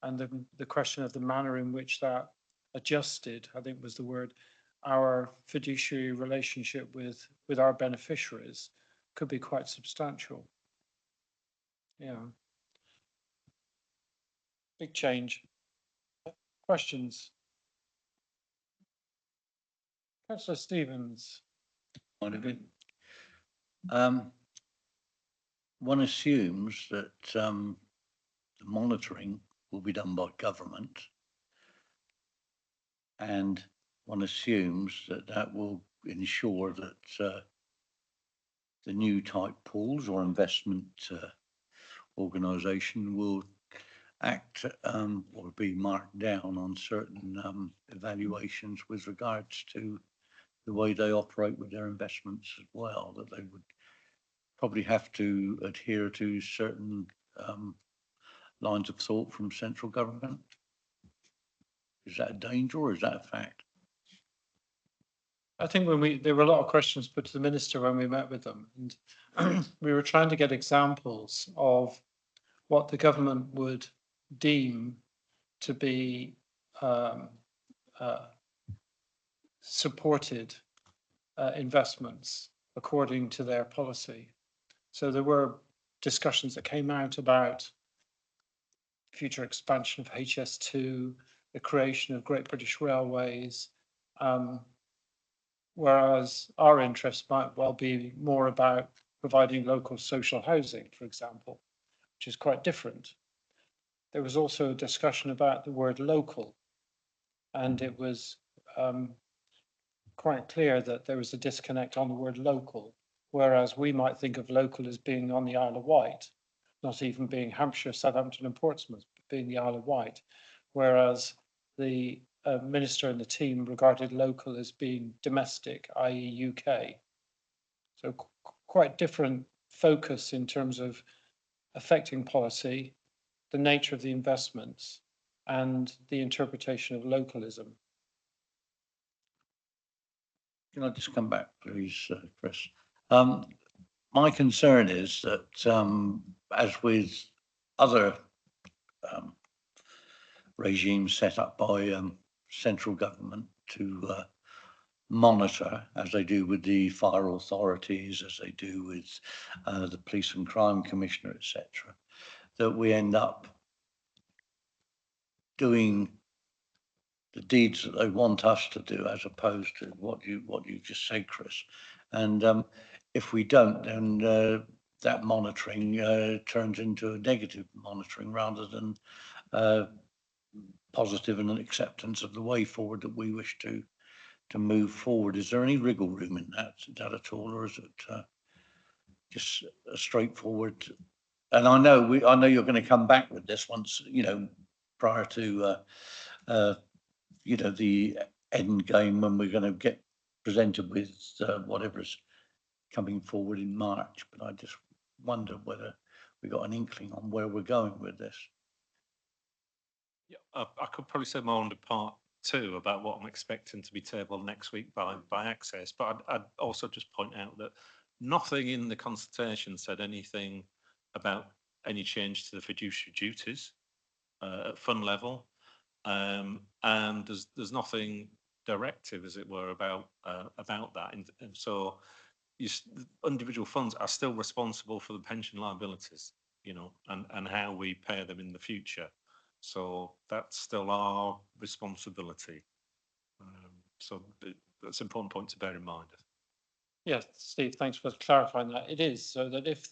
S1: And the question of the manner in which that adjusted, I think was the word, our fiduciary relationship with our beneficiaries could be quite substantial. Yeah. Big change. Questions? Councillor Stevens.
S10: One assumes that the monitoring will be done by government.
S12: And one assumes that that will ensure that the new type pools or investment organisation will act or be marked down on certain evaluations with regards to the way they operate with their investments as well, that they would probably have to adhere to certain lines of thought from central government. Is that a danger or is that a fact?
S1: I think there were a lot of questions put to the minister when we met with them, and we were trying to get examples of what the government would deem to be supported investments according to their policy. So there were discussions that came out about future expansion of HS2, the creation of Great British Railways, whereas our interest might well be more about providing local social housing, for example, which is quite different. There was also a discussion about the word local, and it was quite clear that there was a disconnect on the word local, whereas we might think of local as being on the Isle of Wight, not even being Hampshire, Southampton and Portsmouth, but being the Isle of Wight, whereas the minister and the team regarded local as being domestic, i.e. UK. So quite different focus in terms of affecting policy, the nature of the investments and the interpretation of localism.
S12: Can I just come back, please, Chris? My concern is that, as with other regimes set up by central government to monitor, as they do with the fire authorities, as they do with the police and crime commissioner, etc., that we end up doing the deeds that they want us to do, as opposed to what you just said, Chris. And if we don't, then that monitoring turns into a negative monitoring rather than positive and an acceptance of the way forward that we wish to move forward. Is there any wriggle room in that at all, or is it just a straightforward? And I know you're going to come back with this once, prior to the end game, when we're going to get presented with whatever's coming forward in March. But I just wonder whether we got an inkling on where we're going with this.
S4: Yeah, I could probably say more on the part two about what I'm expecting to be tabled next week by Access, but I'd also just point out that nothing in the consultation said anything about any change to the fiduciary duties at fund level, and there's nothing directive, as it were, about that. And so individual funds are still responsible for the pension liabilities, and how we pay them in the future. So that's still our responsibility. So that's an important point to bear in mind.
S1: Yes, Steve, thanks for clarifying that. It is so that if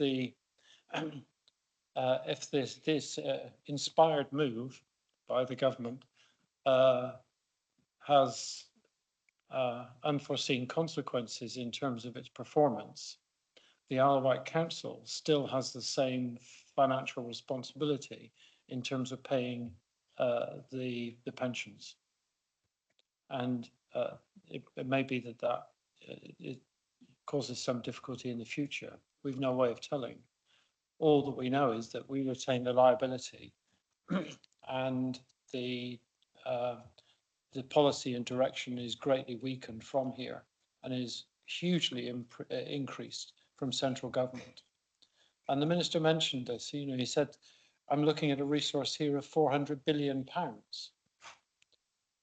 S1: this inspired move by the government has unforeseen consequences in terms of its performance, the Isle of Wight Council still has the same financial responsibility in terms of paying the pensions. And it may be that it causes some difficulty in the future. We've no way of telling. All that we know is that we retain the liability and the policy and direction is greatly weakened from here and is hugely increased from central government. And the minister mentioned this, he said, I'm looking at a resource here of £400 billion.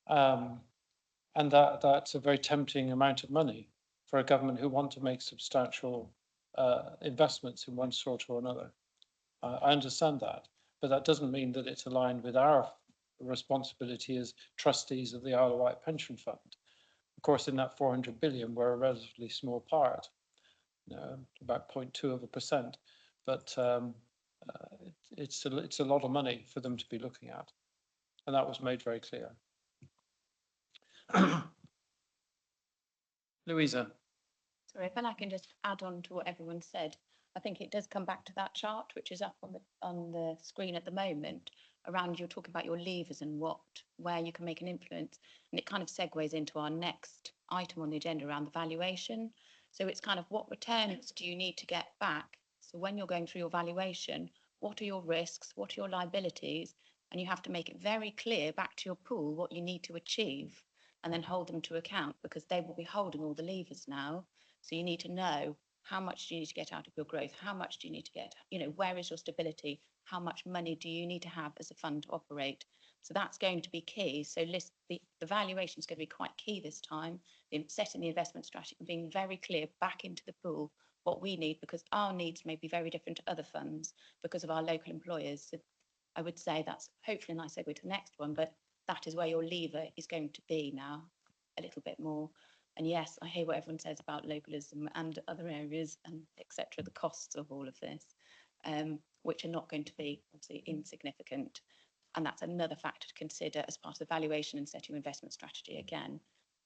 S1: And that's a very tempting amount of money for a government who want to make substantial investments in one sort or another. I understand that, but that doesn't mean that it's aligned with our responsibility as trustees of the Isle of Wight Pension Fund. Of course, in that 400 billion, we're a relatively small part, about 0.2%, but it's a lot of money for them to be looking at, and that was made very clear. Louisa,
S7: Sorry, if I can just add on to what everyone said, I think it does come back to that chart, which is up on the screen at the moment, around you're talking about your levers and where you can make an influence. And it kind of segues into our next item on the agenda around the valuation. So it's kind of what returns do you need to get back? So when you're going through your valuation, what are your risks? What are your liabilities? And you have to make it very clear back to your pool what you need to achieve and then hold them to account, because they will be holding all the levers now. So you need to know, how much do you need to get out of your growth? How much do you need to get, where is your stability? How much money do you need to have as a fund to operate? So that's going to be key. So the valuation is going to be quite key this time in setting the investment strategy and being very clear back into the pool what we need, because our needs may be very different to other funds because of our local employers. So I would say that's hopefully a nice segue to the next one, but that is where your lever is going to be now a little bit more. And yes, I hear what everyone says about localism and other areas and etc. The costs of all of this, which are not going to be obviously insignificant. And that's another factor to consider as part of the valuation and setting your investment strategy. Again,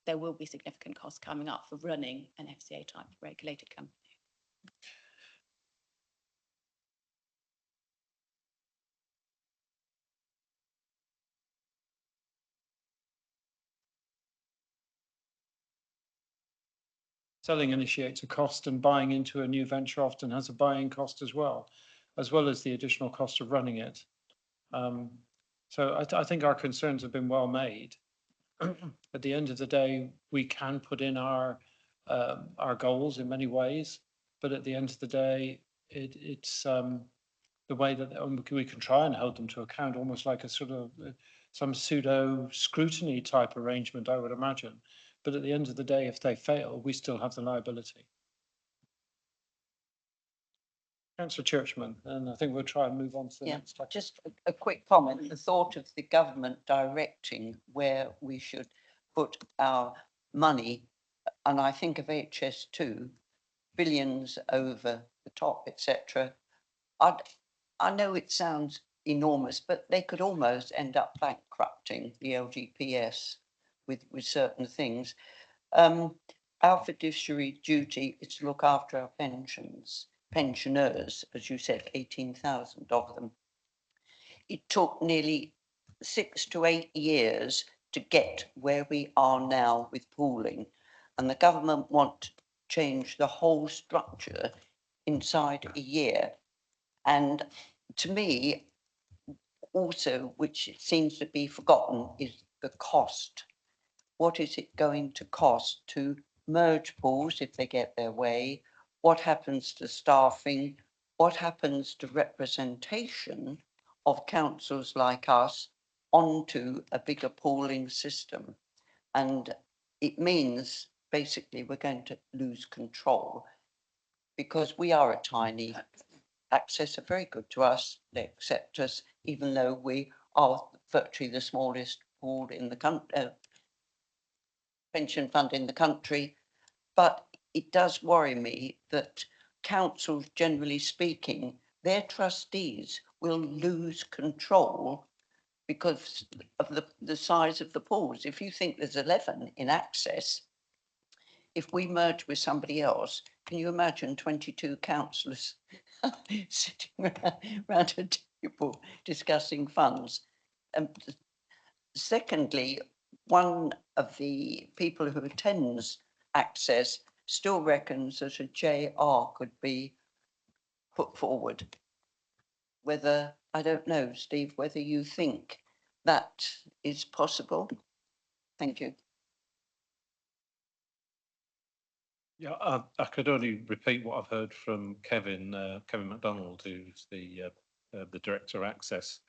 S7: there will be significant costs coming up for running an FCA type regulated company.
S1: selling initiates a cost, and buying into a new venture often has a buying cost as well as the additional cost of running it. So I think our concerns have been well made. At the end of the day, we can put in our goals in many ways, but at the end of the day, it's the way that we can try and hold them to account, almost like a sort of some pseudo scrutiny type arrangement, I would imagine. But at the end of the day, if they fail, we still have the liability. Councillor Churchman, and I think we'll try and move on to the next topic.
S8: Just a quick comment. The thought of the government directing where we should put our money, and I think of HS2, billions over the top, etc. I know it sounds enormous, but they could almost end up bankrupting the LGPS with certain things. Our fiduciary duty is to look after our pensioners, as you said, 18,000 of them. It took nearly 6 to 8 years to get where we are now with pooling, and the government want to change the whole structure inside a year. And to me, also, which seems to be forgotten, is the cost. What is it going to cost to merge pools if they get their way? What happens to staffing? What happens to representation of councils like us onto a bigger pooling system? And it means basically we're going to lose control, because we are a tiny Access are very good to us. They accept us, even though we are virtually the smallest pool in the country, pension fund in the country. But it does worry me that councils, generally speaking, their trustees will lose control because of the size of the pools. If you think there's 11 in Access, if we merge with somebody else, can you imagine 22 councillors sitting around a table discussing funds? Secondly, one of the people who attends Access still reckons that a JR could be put forward. Whether, I don't know, Steve, whether you think that is possible. Thank you.
S4: Yeah, I could only repeat what I've heard from Kevin MacDonald, who's the director of Access,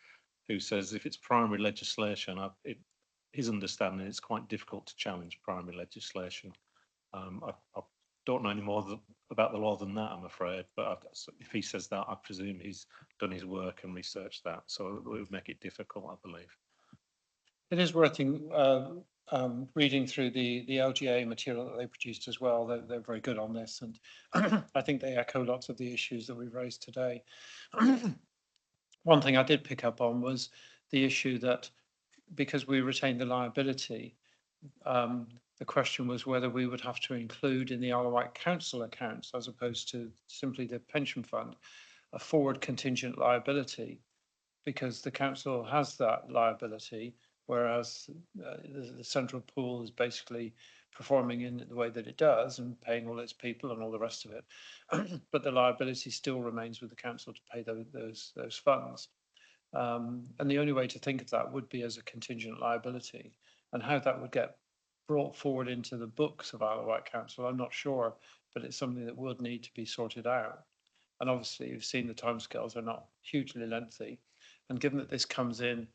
S4: who says if it's primary legislation, his understanding it's quite difficult to challenge primary legislation. I don't know any more about the law than that, I'm afraid, but if he says that, I presume he's done his work and researched that, so it would make it difficult, I believe.
S1: It is worth reading through the LGA material that they produced as well. They're very good on this, and I think they echo lots of the issues that we've raised today. One thing I did pick up on was the issue that because we retain the liability, the question was whether we would have to include in the Isle of Wight Council accounts, as opposed to simply the pension fund, a forward contingent liability, because the council has that liability, whereas the central pool is basically performing in the way that it does and paying all its people and all the rest of it. But the liability still remains with the council to pay those funds. And the only way to think of that would be as a contingent liability, and how that would get brought forward into the books of Isle of Wight Council, I'm not sure, but it's something that would need to be sorted out. And obviously you've seen the timescales are not hugely lengthy. And given that this comes in,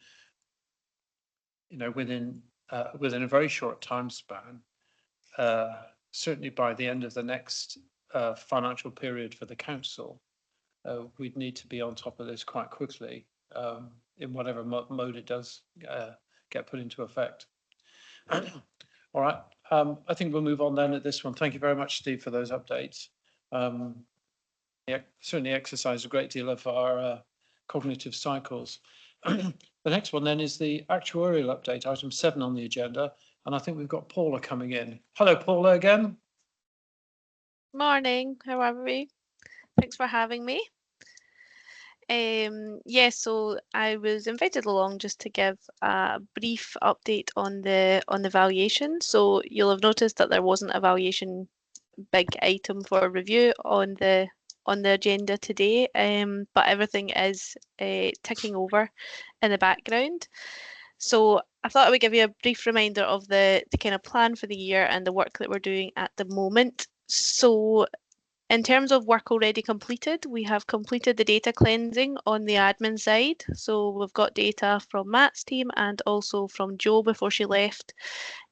S1: within a very short time span, certainly by the end of the next financial period for the council, we'd need to be on top of this quite quickly, in whatever mode it does get put into effect. All right, I think we'll move on then at this one. Thank you very much, Steve, for those updates. Yeah, certainly exercise a great deal of our cognitive cycles. The next one then is the actuarial update, item 7 on the agenda, and I think we've got Paula coming in. Hello, Paula, again.
S13: Morning, how are we? Thanks for having me. Yeah, so I was invited along just to give a brief update on the valuation. So you'll have noticed that there wasn't a valuation big item for review on the agenda today, but everything is ticking over in the background. So I thought I would give you a brief reminder of the kind of plan for the year and the work that we're doing at the moment. So in terms of work already completed, we have completed the data cleansing on the admin side. So we've got data from Matt's team and also from Jo before she left,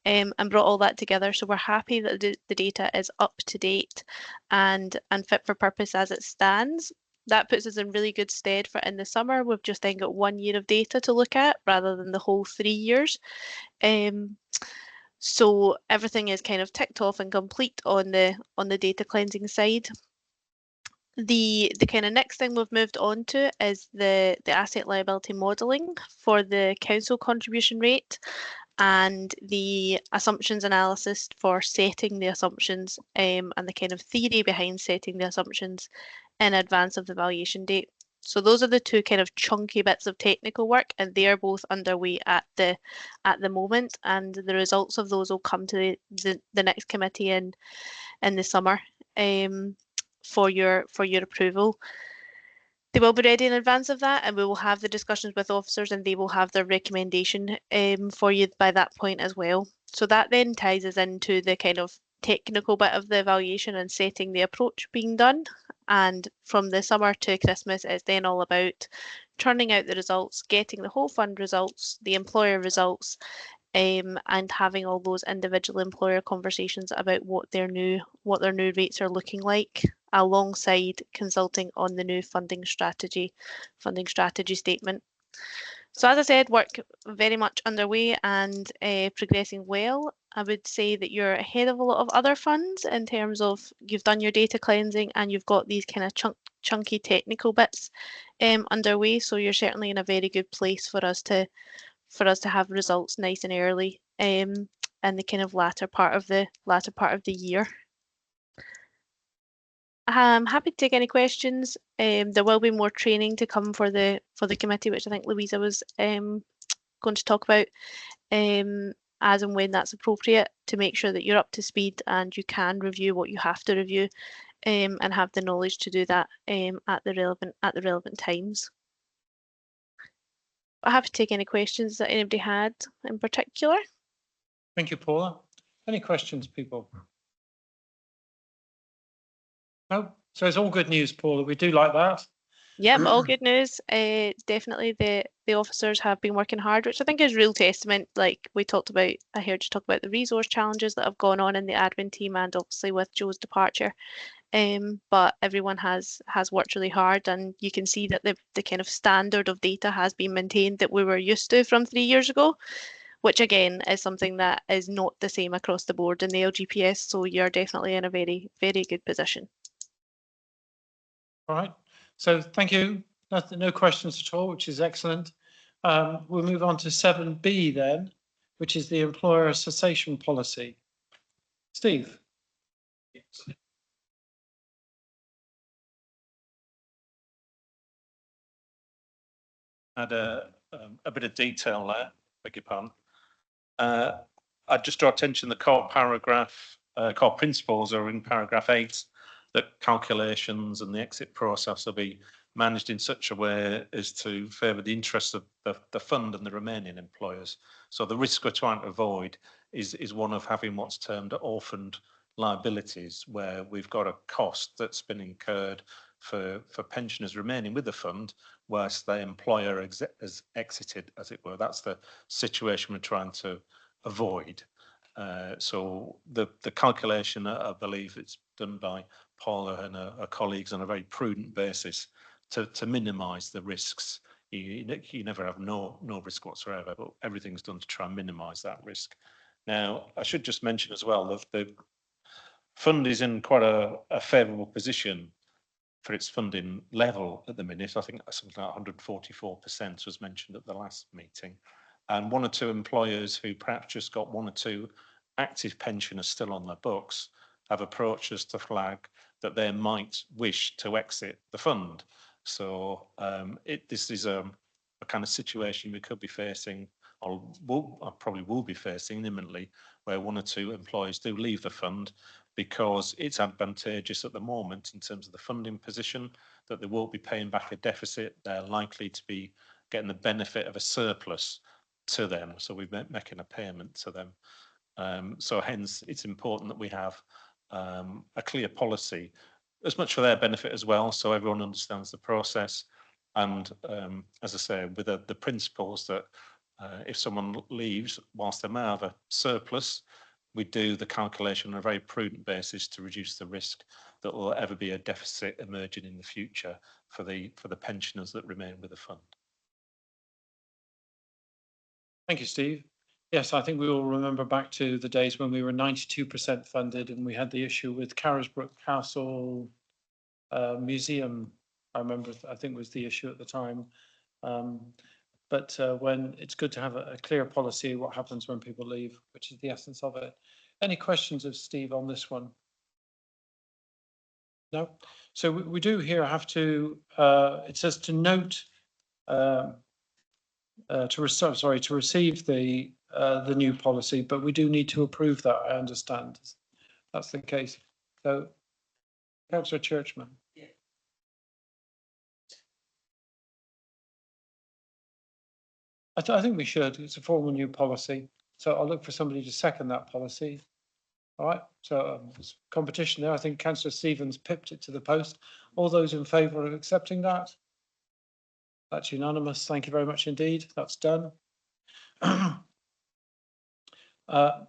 S13: and brought all that together. So we're happy that the data is up to date and fit for purpose as it stands. That puts us in really good stead for in the summer. We've just then got 1 year of data to look at rather than the whole 3 years. So everything is kind of ticked off and complete on the data cleansing side. The kind of next thing we've moved on to is the asset liability modelling for the council contribution rate and the assumptions analysis for setting the assumptions, and the kind of theory behind setting the assumptions in advance of the valuation date. So those are the two kind of chunky bits of technical work, and they are both underway at the moment, and the results of those will come to the next committee in the summer for your approval. They will be ready in advance of that, and we will have the discussions with officers, and they will have their recommendation for you by that point as well. So that then ties us into the kind of technical bit of the evaluation and setting the approach being done. And from the summer to Christmas, it's then all about turning out the results, getting the whole fund results, the employer results, and having all those individual employer conversations about what their new rates are looking like, alongside consulting on the new funding strategy statement. So as I said, work very much underway and progressing well. I would say that you're ahead of a lot of other funds in terms of you've done your data cleansing and you've got these kind of chunky technical bits underway. So you're certainly in a very good place for us to have results nice and early in the kind of latter part of the year. I'm happy to take any questions. There will be more training to come for the committee, which I think Louisa was going to talk about, as and when that's appropriate, to make sure that you're up to speed and you can review what you have to review, and have the knowledge to do that at the relevant times. I'm happy to take any questions that anybody had in particular.
S1: Thank you, Paula. Any questions, people? No? So it's all good news, Paula. We do like that.
S13: Yep, all good news. Definitely the officers have been working hard, which I think is real testament. Like we talked about, I heard you talk about the resource challenges that have gone on in the admin team, and obviously with Jo's departure. But everyone has worked really hard, and you can see that the kind of standard of data has been maintained that we were used to from 3 years ago, which again is something that is not the same across the board in the LGPS. So you're definitely in a very, very good position.
S1: All right. So thank you. No questions at all, which is excellent. We'll move on to 7B then, which is the employer cessation policy. Steve?
S4: Had a bit of detail there, beg your pardon. I'd just draw attention, the core paragraph, core principles are in paragraph 8, that calculations and the exit process will be managed in such a way as to favour the interests of the fund and the remaining employers. So the risk we're trying to avoid is one of having what's termed orphaned liabilities, where we've got a cost that's been incurred for pensioners remaining with the fund whilst the employer has exited, as it were. That's the situation we're trying to avoid. So the calculation, I believe it's done by Paula and her colleagues on a very prudent basis to minimise the risks. You never have no risk whatsoever, but everything's done to try and minimise that risk. Now, I should just mention as well that the fund is in quite a favourable position for its funding level at the minute. I think something like 144% was mentioned at the last meeting. And 1 or 2 employers who perhaps just got 1 or 2 active pensioners still on their books have approached us to flag that they might wish to exit the fund. So this is a kind of situation we could be facing, or probably will be facing imminently, where 1 or 2 employers do leave the fund because it's advantageous at the moment in terms of the funding position, that they won't be paying back a deficit. They're likely to be getting the benefit of a surplus to them. So we're making a payment to them. So hence it's important that we have a clear policy, as much for their benefit as well, so everyone understands the process. And as I say, with the principles that if someone leaves whilst they may have a surplus, we do the calculation on a very prudent basis to reduce the risk that will ever be a deficit emerging in the future for the pensioners that remain with the fund.
S1: Thank you, Steve. Yes, I think we all remember back to the days when we were 92% funded and we had the issue with Carisbrooke Castle Museum. I remember, I think was the issue at the time. But when it's good to have a clear policy, what happens when people leave, which is the essence of it. Any questions of Steve on this one? No? So we do here have to, it says to note, to receive the new policy, but we do need to approve that, I understand. That's the case. So, Councillor Churchman. I think we should. It's a formal new policy. So I'll look for somebody to second that policy. All right. So there's competition there. I think Councillor Stevens pipped it to the post. All those in favour of accepting that? That's unanimous. Thank you very much indeed. That's done.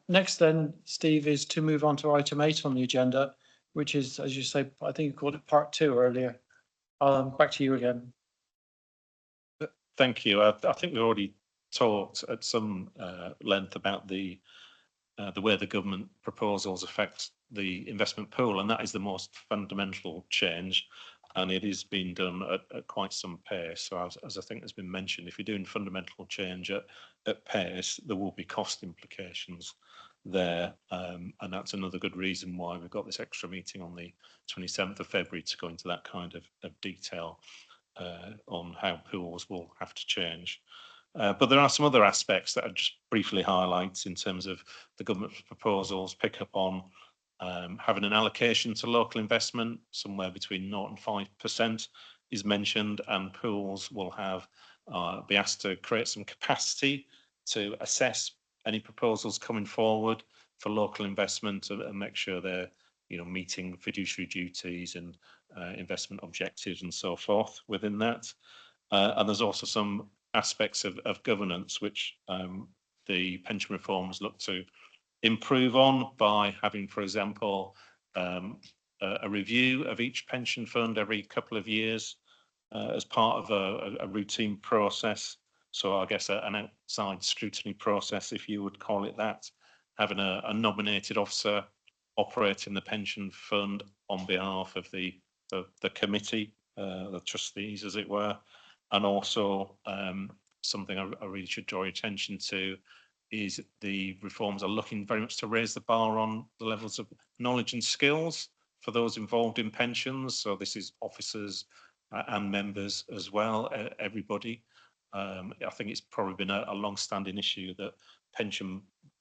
S1: Next then, Steve, is to move on to item 8 on the agenda, which is, as you say, I think you called it part 2 earlier. Back to you again.
S4: Thank you. I think we already talked at some length about the way the government proposals affect the investment pool, and that is the most fundamental change, and it is being done at quite some pace. So as I think has been mentioned, if you're doing fundamental change at pace, there will be cost implications there, and that's another good reason why we've got this extra meeting on the 27th of February to go into that kind of detail on how pools will have to change. But there are some other aspects that I just briefly highlight in terms of the government's proposals. Pick up on having an allocation to local investment, somewhere between 0 and 5% is mentioned, and pools will have be asked to create some capacity to assess any proposals coming forward for local investment and make sure they're meeting fiduciary duties and investment objectives and so forth within that. And there's also some aspects of governance which the pension reforms look to improve on by having, for example, a review of each pension fund every couple of years as part of a routine process. So I guess an outside scrutiny process, if you would call it that, having a nominated officer operating the pension fund on behalf of the committee, the trustees, as it were, and also something I really should draw your attention to is the reforms are looking very much to raise the bar on the levels of knowledge and skills for those involved in pensions. So this is officers and members as well, everybody. I think it's probably been a long-standing issue that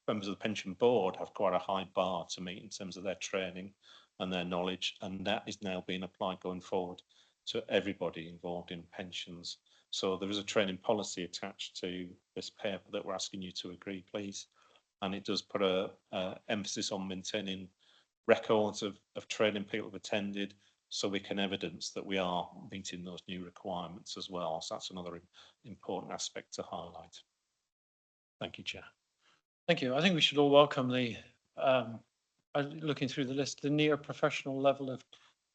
S4: members of the pension board have quite a high bar to meet in terms of their training and their knowledge, and that is now being applied going forward to everybody involved in pensions. So there is a training policy attached to this paper that we're asking you to agree, please. And it does put a emphasis on maintaining records of training people have attended, so we can evidence that we are meeting those new requirements as well. So that's another important aspect to highlight. Thank you, Chair.
S1: Thank you. I think we should all welcome the, looking through the list, the near professional level of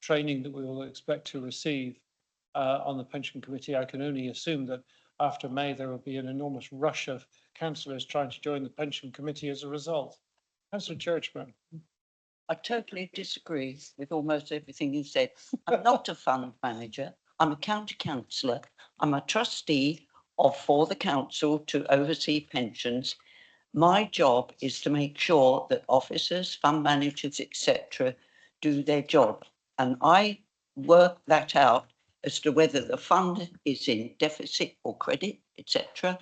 S1: training that we will expect to receive on the pension committee. I can only assume that after May there will be an enormous rush of councillors trying to join the pension committee as a result. Councillor Churchman.
S8: I totally disagree with almost everything you said. I'm not a fund manager. I'm a county councillor. I'm a trustee for the council to oversee pensions. My job is to make sure that officers, fund managers, etc., do their job. And I work that out as to whether the fund is in deficit or credit, etc.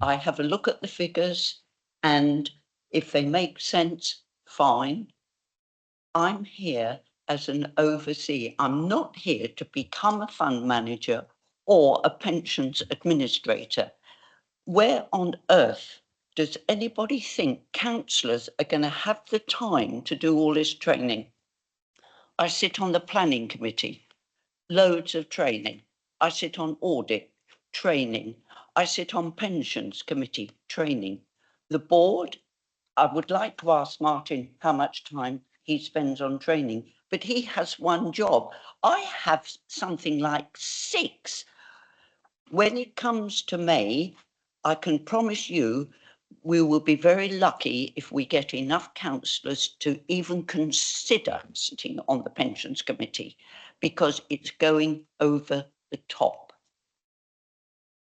S8: I have a look at the figures, and if they make sense, fine. I'm here as an overseer. I'm not here to become a fund manager or a pensions administrator. Where on earth does anybody think councillors are going to have the time to do all this training? I sit on the planning committee, loads of training. I sit on audit, training. I sit on pensions committee, training. The board, I would like to ask Martin how much time he spends on training, but he has one job. I have something like 6. When it comes to May, I can promise you we will be very lucky if we get enough councillors to even consider sitting on the pensions committee, because it's going over the top.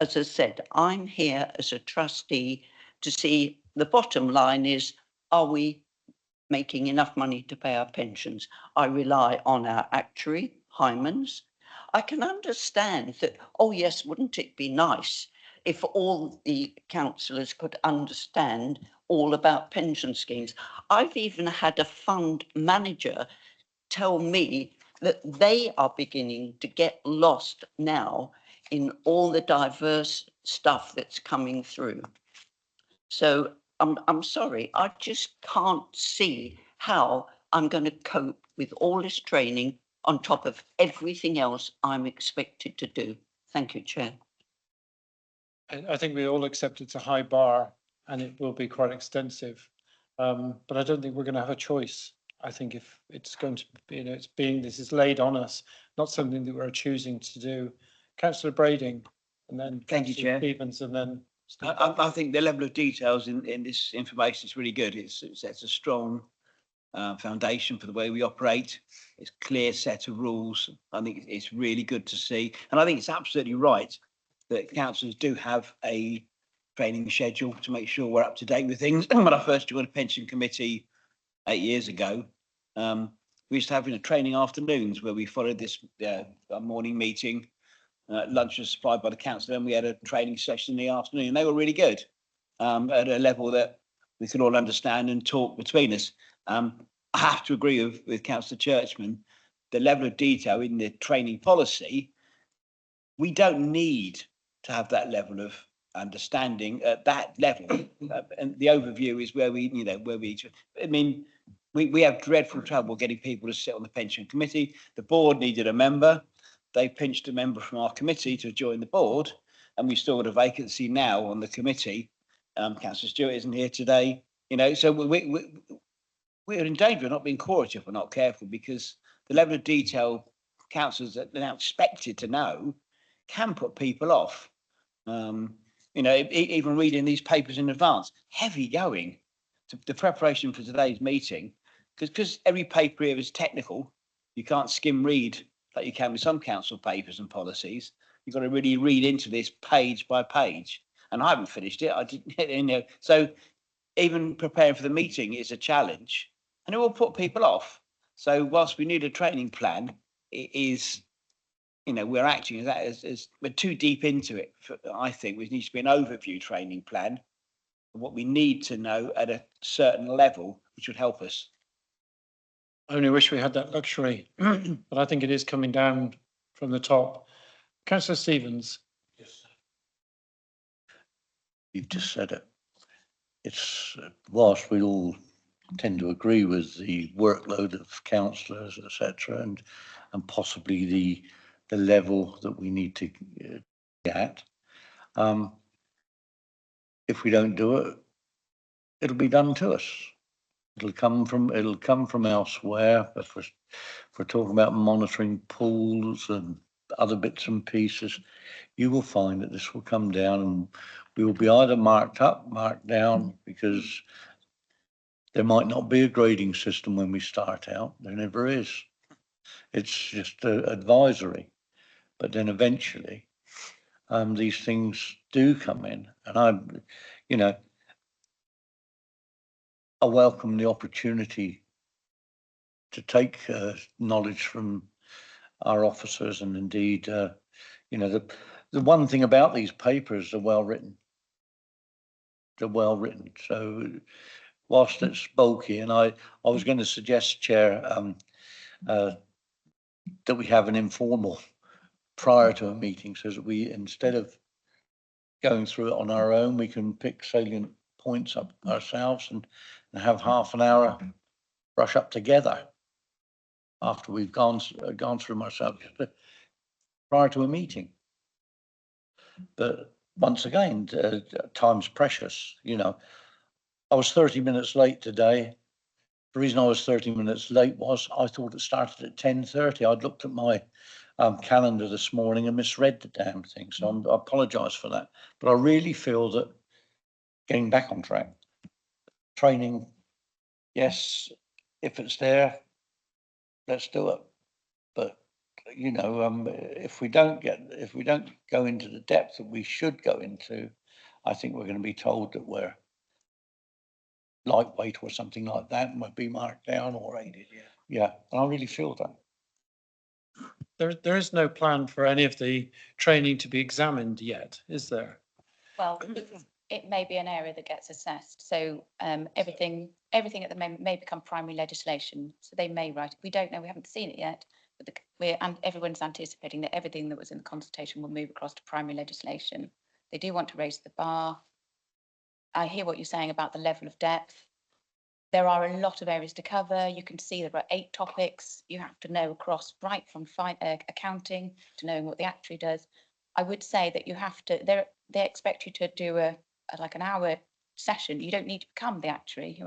S8: As I said, I'm here as a trustee to see the bottom line is, are we making enough money to pay our pensions? I rely on our actuary, Hymans. I can understand that, oh yes, wouldn't it be nice if all the councillors could understand all about pension schemes? I've even had a fund manager tell me that they are beginning to get lost now in all the diverse stuff that's coming through. So I'm sorry, I just can't see how I'm going to cope with all this training on top of everything else I'm expected to do. Thank you, Chair.
S1: I think we all accept it's a high bar and it will be quite extensive. But I don't think we're going to have a choice. I think if it's going to be, you know, this is laid on us, not something that we're choosing to do. Councillor Brading, and then
S2: Thank you, Chair.
S1: Stevens, and then
S2: I think the level of details in this information is really good. It sets a strong foundation for the way we operate. It's a clear set of rules. I think it's really good to see. And I think it's absolutely right that councillors do have a training schedule to make sure we're up to date with things. When I first joined a pension committee 8 years ago, we used to have training afternoons where we followed this morning meeting. Lunch was supplied by the council, and we had a training session in the afternoon. They were really good at a level that we could all understand and talk between us. I have to agree with Councillor Churchman, the level of detail in the training policy, we don't need to have that level of understanding at that level. And the overview is where we I mean, we have dreadful trouble getting people to sit on the pension committee. The board needed a member. They pinched a member from our committee to join the board, and we've still got a vacancy now on the committee. Councillor Stewart isn't here today, so we're in danger of not being quality if we're not careful, because the level of detail councillors are now expected to know can put people off. Even reading these papers in advance, heavy going. The preparation for today's meeting, because every paper here is technical, you can't skim read like you can with some council papers and policies. You've got to really read into this page by page, and I haven't finished it. I didn't, so even preparing for the meeting is a challenge, and it will put people off. So whilst we need a training plan, it is, you know, we're acting as we're too deep into it. I think there needs to be an overview training plan of what we need to know at a certain level, which would help us.
S1: I only wish we had that luxury, but I think it is coming down from the top. Councillor Stevens.
S12: Yes. You've just said it. It's whilst we all tend to agree with the workload of councillors, etc., and possibly the level that we need to get. If we don't do it, it'll be done to us. It'll come from elsewhere. If we're talking about monitoring pools and other bits and pieces, you will find that this will come down, and we will be either marked up, marked down, because there might not be a grading system when we start out. There never is. It's just advisory. But then eventually, these things do come in, and I welcome the opportunity to take knowledge from our officers, and indeed, the one thing about these papers, they're well written. They're well written. So whilst it's bulky, and I was going to suggest, Chair, that we have an informal prior to a meeting, so that we, instead of going through it on our own, we can pick salient points up ourselves and have half an hour brush up together after we've gone through them ourselves prior to a meeting. But once again, time's precious. I was 30 minutes late today. The reason I was 30 minutes late was I thought it started at 10:30. I'd looked at my calendar this morning and misread the damn thing. So I apologise for that. But I really feel that getting back on track, training, yes, if it's there, let's do it. But if we don't go into the depth that we should go into, I think we're going to be told that we're lightweight or something like that, and we'll be marked down or rated. Yeah, and I really feel that.
S1: There is no plan for any of the training to be examined yet, is there?
S7: Well, it may be an area that gets assessed. So everything at the moment may become primary legislation. So they may write. We don't know. We haven't seen it yet. But everyone's anticipating that everything that was in the consultation will move across to primary legislation. They do want to raise the bar. I hear what you're saying about the level of depth. There are a lot of areas to cover. You can see there are 8 topics you have to know across, right from accounting to knowing what the actuary does. I would say that you have to, they expect you to do like an hour session. You don't need to become the actuary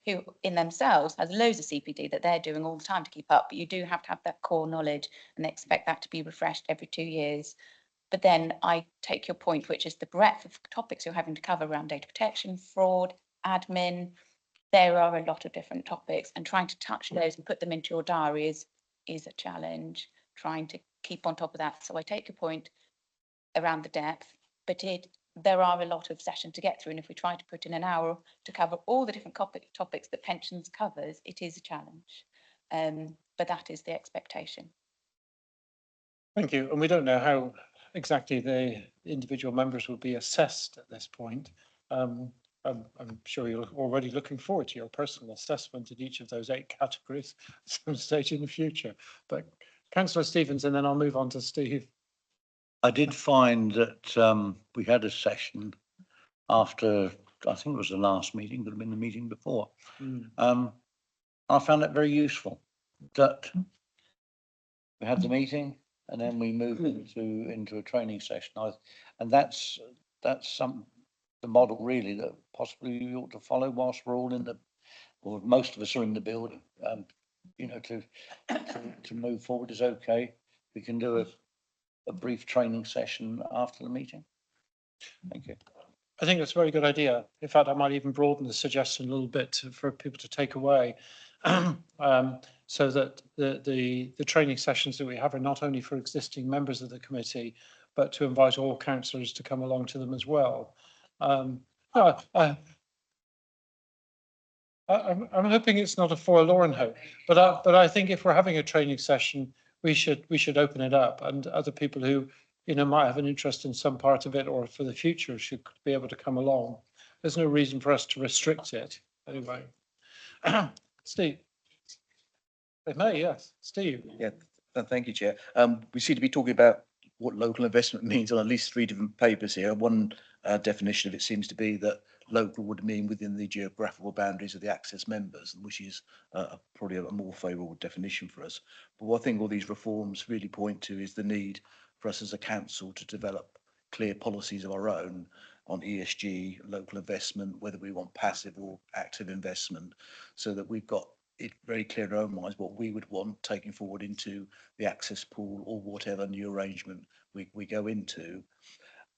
S7: who in themselves has loads of CPD that they're doing all the time to keep up, but you do have to have that core knowledge, and they expect that to be refreshed every 2 years. But then I take your point, which is the breadth of topics you're having to cover around data protection, fraud, admin. There are a lot of different topics, and trying to touch those and put them into your diary is a challenge, trying to keep on top of that. So I take your point around the depth, but there are a lot of sessions to get through, and if we try to put in an hour to cover all the different topics that pensions covers, it is a challenge. But that is the expectation.
S1: Thank you. And we don't know how exactly the individual members will be assessed at this point. I'm sure you're already looking forward to your personal assessment in each of those 8 categories at some stage in the future. But Councillor Stevens, and then I'll move on to Steve.
S12: I did find that we had a session after, I think it was the last meeting, could have been the meeting before. I found it very useful that we had the meeting and then we moved into a training session. And that's the model really that possibly we ought to follow whilst we're all or most of us are in the building. To move forward is okay. We can do a brief training session after the meeting. Thank you.
S1: I think that's a very good idea. In fact, I might even broaden the suggestion a little bit for people to take away, so that the training sessions that we have are not only for existing members of the committee, but to invite all councillors to come along to them as well. I'm hoping it's not a forlorn hope, but I think if we're having a training session, we should open it up, and other people who, you know, might have an interest in some part of it or for the future should be able to come along. There's no reason for us to restrict it anyway. Steve. It may, yes. Steve.
S10: Yeah, thank you, Chair. We seem to be talking about what local investment means on at least 3 different papers here. One definition of it seems to be that local would mean within the geographical boundaries of the access members, which is probably a more favourable definition for us. But what I think all these reforms really point to is the need for us as a council to develop clear policies of our own on ESG, local investment, whether we want passive or active investment, so that we've got it very clear in our own minds what we would want taking forward into the access pool or whatever new arrangement we go into.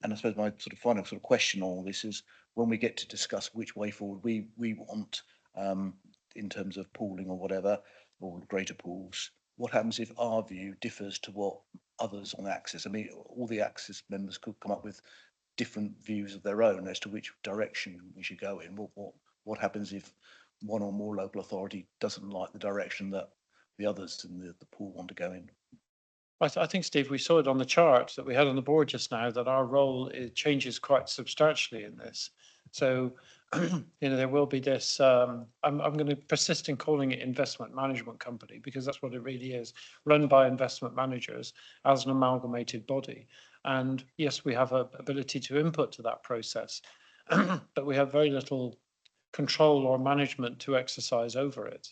S10: And I suppose my sort of final sort of question on all this is when we get to discuss which way forward we want in terms of pooling or whatever, or greater pools, what happens if our view differs to what others on access? I mean, all the access members could come up with different views of their own as to which direction we should go in. What happens if one or more local authority doesn't like the direction that the others in the pool want to go in?
S1: I think, Steve, we saw it on the chart that we had on the board just now that our role changes quite substantially in this. So, you know, there will be this, I'm going to persist in calling it investment management company because that's what it really is, run by investment managers as an amalgamated body. And yes, we have an ability to input to that process, but we have very little control or management to exercise over it.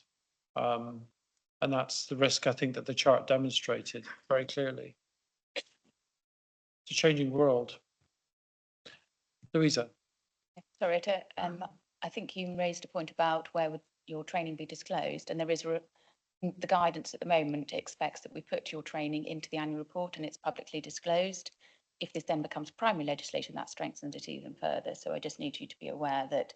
S1: And that's the risk, I think, that the chart demonstrated very clearly. It's a changing world. Louisa.
S7: Sorry, I think you raised a point about where would your training be disclosed, and there is the guidance at the moment expects that we put your training into the annual report and it's publicly disclosed. If this then becomes primary legislation, that strengthens it even further. So I just need you to be aware that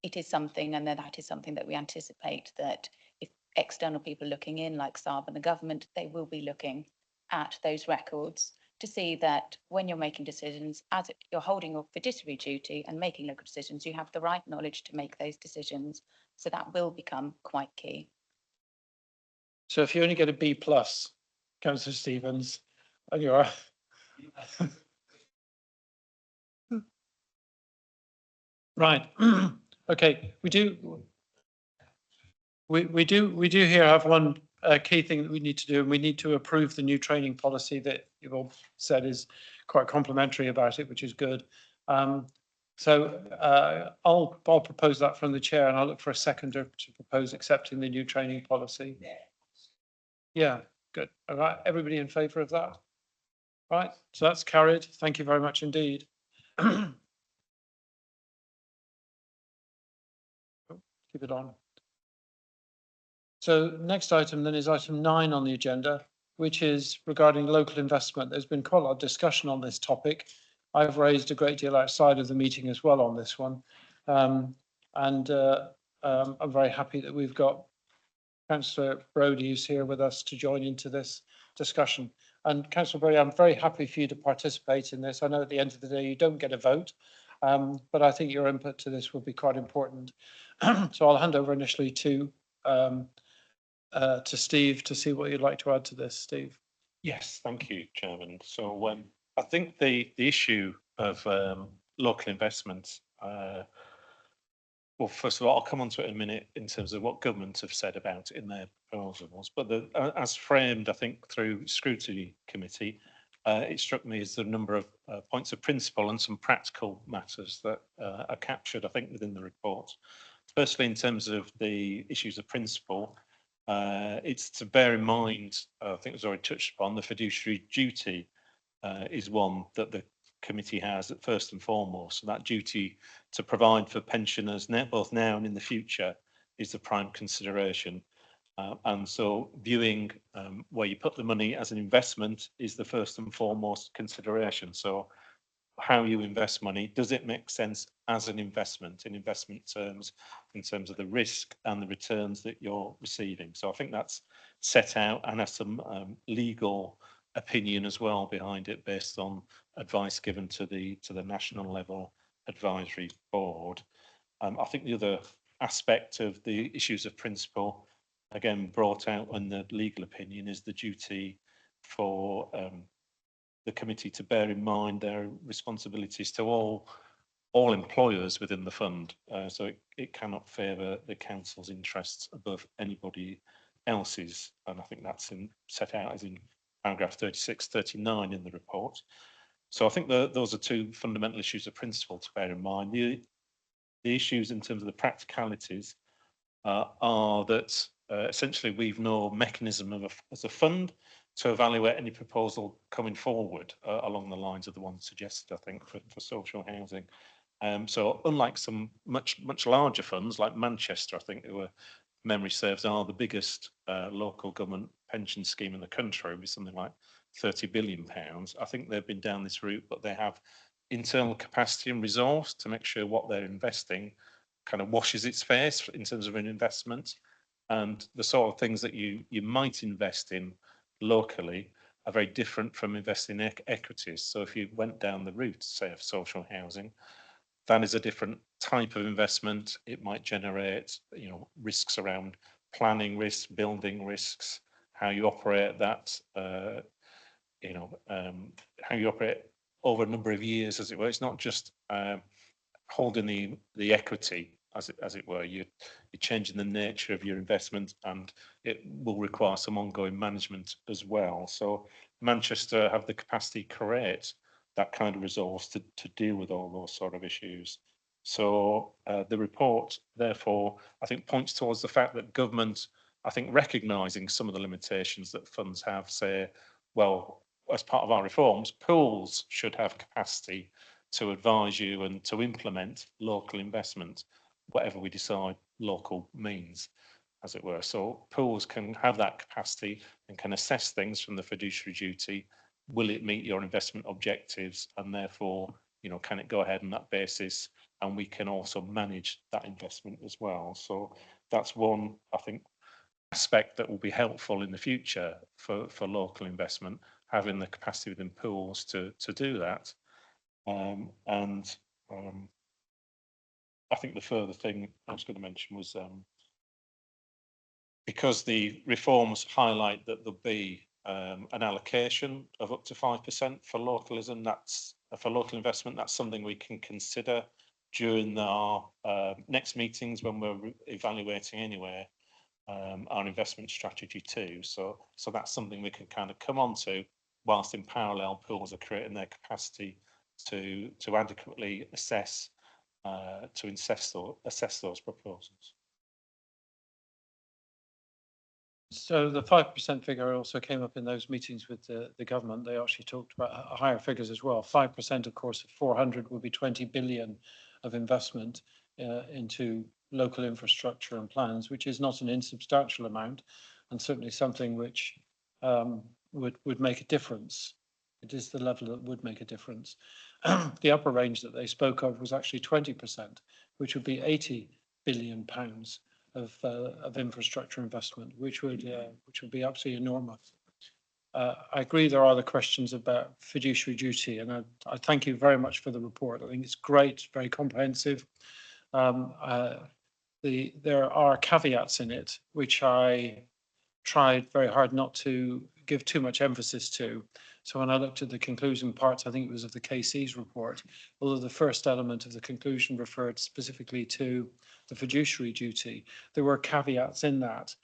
S7: it is something, and that is something that we anticipate that if external people looking in, like SARB and the government, they will be looking at those records to see that when you're making decisions, as you're holding your fiduciary duty and making local decisions, you have the right knowledge to make those decisions. So that will become quite key.
S1: So if you only get a B+, Councillor Stevens, and you're right. Okay, we do here have one key thing that we need to do, and we need to approve the new training policy that you've all said is quite complimentary about it, which is good. So I'll propose that from the chair, and I'll look for a seconder to propose accepting the new training policy. Yeah, good. All right, everybody in favour of that? Right, so that's carried. Thank you very much indeed. Keep it on. So next item then is item 9 on the agenda, which is regarding local investment. There's been quite a lot of discussion on this topic. I've raised a great deal outside of the meeting as well on this one. I'm very happy that we've got Councillor Brodie who's here with us to join into this discussion. And Councillor Brodie, I'm very happy for you to participate in this. I know at the end of the day you don't get a vote, but I think your input to this will be quite important. So I'll hand over initially to Steve to see what you'd like to add to this, Steve.
S4: Yes, thank you, Chairman. So I think the issue of local investments, well, first of all, I'll come on to it in a minute in terms of what government have said about it in their proposals. But as framed, I think, through scrutiny committee, it struck me as the number of points of principle and some practical matters that are captured, I think, within the report. Firstly, in terms of the issues of principle, it's to bear in mind, I think it was already touched upon, the fiduciary duty is one that the committee has at first and foremost. So that duty to provide for pensioners both now and in the future is the prime consideration. And so viewing where you put the money as an investment is the first and foremost consideration. So how you invest money, does it make sense as an investment in investment terms, in terms of the risk and the returns that you're receiving? So I think that's set out and has some legal opinion as well behind it based on advice given to the national level advisory board. I think the other aspect of the issues of principle, again, brought out in the legal opinion, is the duty for the committee to bear in mind their responsibilities to all employers within the fund. So it cannot favour the council's interests above anybody else's. And I think that's set out as in paragraph 36, 39 in the report. So I think those are two fundamental issues of principle to bear in mind. The issues in terms of the practicalities are that essentially we've no mechanism as a fund to evaluate any proposal coming forward along the lines of the one suggested, I think, for social housing. So unlike some much larger funds like Manchester, I think, who memory serves, are the biggest local government pension scheme in the country with something like £30 billion. I think they've been down this route, but they have internal capacity and resource to make sure what they're investing kind of washes its face in terms of an investment, and the sort of things that you might invest in locally are very different from investing in equities. So if you went down the route, say, of social housing, that is a different type of investment. It might generate, risks around planning risks, building risks, how you operate that, how you operate over a number of years, as it were. It's not just holding the equity, as it were. You're changing the nature of your investment, and it will require some ongoing management as well. So Manchester have the capacity to create that kind of resource to deal with all those sort of issues. So the report, therefore, I think points towards the fact that government, I think, recognising some of the limitations that funds have, say, well, as part of our reforms, pools should have capacity to advise you and to implement local investment, whatever we decide local means, as it were. So pools can have that capacity and can assess things from the fiduciary duty. Will it meet your investment objectives? And therefore, can it go ahead on that basis? And we can also manage that investment as well. So that's one, I think, aspect that will be helpful in the future for local investment, having the capacity within pools to do that. I think the further thing I was going to mention was because the reforms highlight that there'll be an allocation of up to 5% for localism, that's for local investment. That's something we can consider during our next meetings when we're evaluating anyway our investment strategy too. So that's something we can kind of come on to whilst in parallel pools are creating their capacity to adequately assess those proposals.
S1: So the 5% figure also came up in those meetings with the government. They actually talked about higher figures as well. 5%, of course, of 400 would be 20 billion of investment into local infrastructure and plans, which is not an insubstantial amount, and certainly something which would make a difference. It is the level that would make a difference. The upper range that they spoke of was actually 20%, which would be £80 billion of infrastructure investment, which would be absolutely enormous. I agree there are the questions about fiduciary duty, and I thank you very much for the report. I think it's great, very comprehensive. There are caveats in it, which I tried very hard not to give too much emphasis to. So when I looked at the conclusion parts, I think it was of the KC's report, although the first element of the conclusion referred specifically to the fiduciary duty, there were caveats in that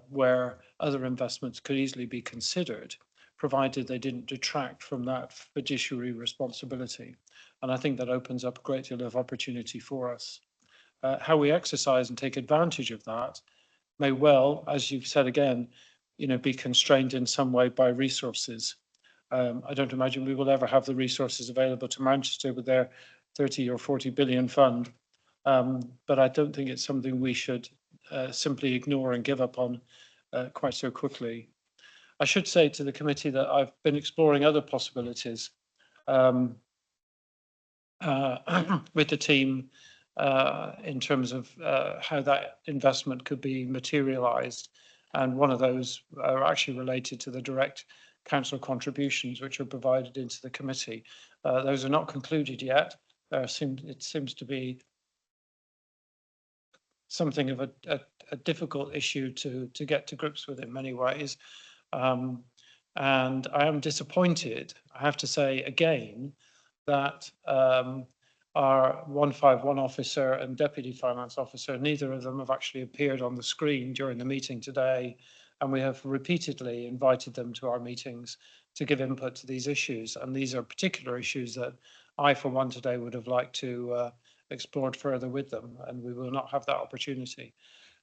S1: where other investments could easily be considered, provided they didn't detract from that fiduciary responsibility. And I think that opens up a great deal of opportunity for us. How we exercise and take advantage of that may well, as you've said again, be constrained in some way by resources. I don't imagine we will ever have the resources available to Manchester with their 30 or 40 billion fund. But I don't think it's something we should simply ignore and give up on quite so quickly. I should say to the committee that I've been exploring other possibilities with the team in terms of how that investment could be materialised. And one of those are actually related to the direct council contributions which are provided into the committee. Those are not concluded yet. It seems to be something of a difficult issue to get to grips with in many ways. And I am disappointed, I have to say again, that our 151 officer and deputy finance officer, neither of them have actually appeared on the screen during the meeting today. And we have repeatedly invited them to our meetings to give input to these issues. And these are particular issues that I, for one, today would have liked to explore further with them, and we will not have that opportunity.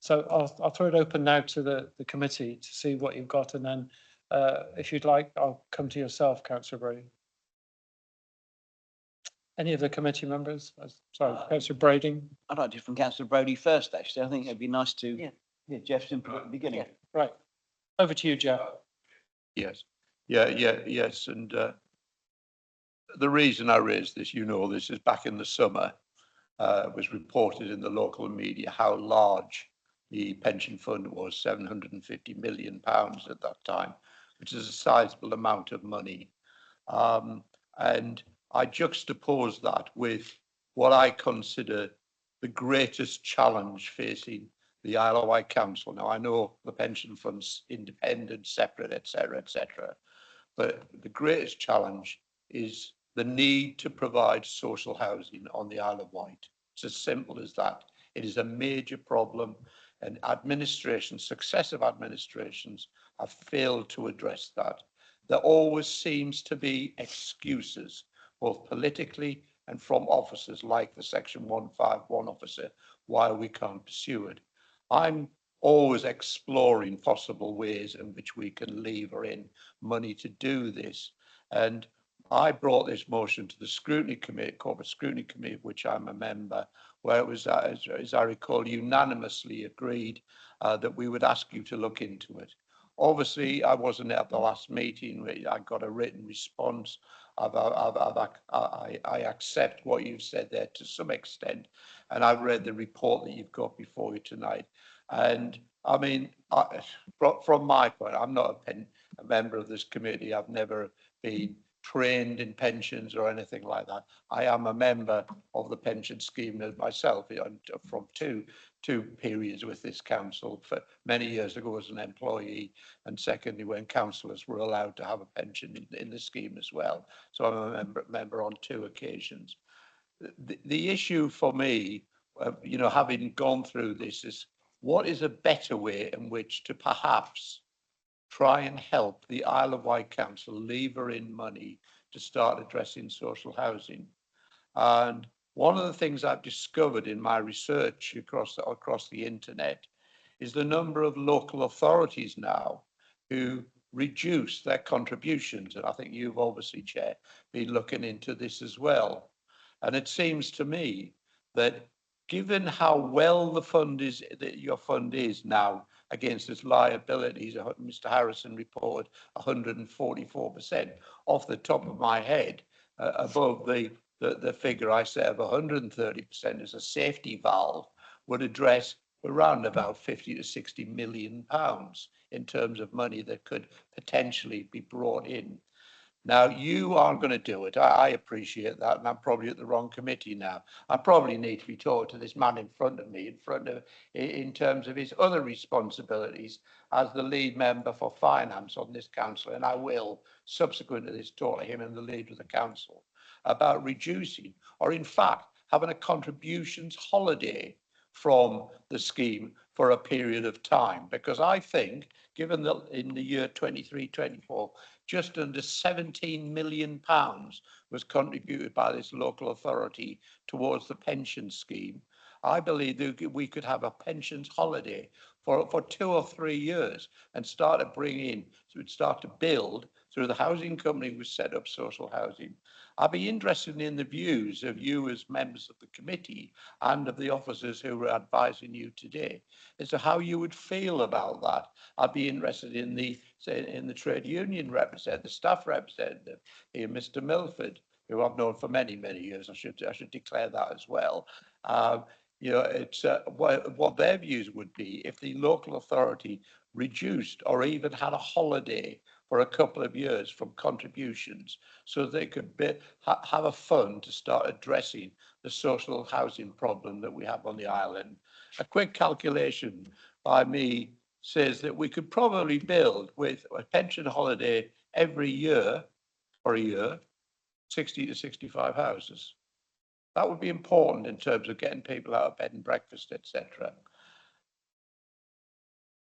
S1: So I'll throw it open now to the committee to see what you've got, and then if you'd like, I'll come to yourself, Councillor Brady. Any of the committee members? Sorry, Councillor Brading.
S2: I'd like to hear from Councillor Brodie first, actually. I think it'd be nice to
S8: Yeah.
S2: hear Jeff's input at the beginning.
S8: Yeah.
S1: Right. Over to you, Jeff.
S11: Yes, yes, and the reason I raised this, this is back in the summer, it was reported in the local media how large the pension fund was, £750 million at that time, which is a sizable amount of money. And I juxtapose that with what I consider the greatest challenge facing the Isle of Wight Council. Now, I know the pension fund's independent, separate, etc., but the greatest challenge is the need to provide social housing on the Isle of Wight. It's as simple as that. It is a major problem, and successive administrations have failed to address that. There always seems to be excuses, both politically and from officers like the Section 151 officer, why we can't pursue it. I'm always exploring possible ways in which we can lever in money to do this. And I brought this motion to the Scrutiny Committee, Corporate Scrutiny Committee, of which I'm a member, where it was, as I recall, unanimously agreed that we would ask you to look into it. Obviously, I wasn't at the last meeting. I got a written response. I accept what you've said there to some extent, and I've read the report that you've got before you tonight. And I mean, from my point, I'm not a member of this committee. I've never been trained in pensions or anything like that. I am a member of the pension scheme myself from two periods with this council, for many years ago as an employee, and secondly when councillors were allowed to have a pension in the scheme as well. So I'm a member on two occasions. The issue for me, having gone through this, is what is a better way in which to perhaps try and help the Isle of Wight Council lever in money to start addressing social housing. And one of the things I've discovered in my research across the internet is the number of local authorities now who reduce their contributions. And I think you've obviously, Chair, been looking into this as well. And it seems to me that given how well the fund is, that your fund is now against its liabilities, Mr. Harrison reported 144%. Off the top of my head, above the figure I said of 130% as a safety valve, would address around about 50 to 60 million pounds in terms of money that could potentially be brought in. Now, you aren't going to do it. I appreciate that, and I'm probably at the wrong committee now. I probably need to be talking to this man in front of me, in terms of his other responsibilities as the lead member for finance on this council, and I will, subsequent to this, talk to him and the leader of the council about reducing, or in fact, having a contributions holiday from the scheme for a period of time. Because I think, given that in the year 23-24, just under 17 million pounds was contributed by this local authority towards the pension scheme, I believe that we could have a pensions holiday for 2 or 3 years and start to bring in, so we'd start to build through the housing company who set up social housing. I'd be interested in the views of you as members of the committee and of the officers who are advising you today as to how you would feel about that. I'd be interested in the trade union representative, the staff representative, here, Mr. Milford, who I've known for many, many years. I should declare that as well. It's what their views would be if the local authority reduced or even had a holiday for a couple of years from contributions so they could have a fund to start addressing the social housing problem that we have on the island. A quick calculation by me says that we could probably build with a pension holiday every year for a year, 60 to 65 houses. That would be important in terms of getting people out of bed and breakfast, etc.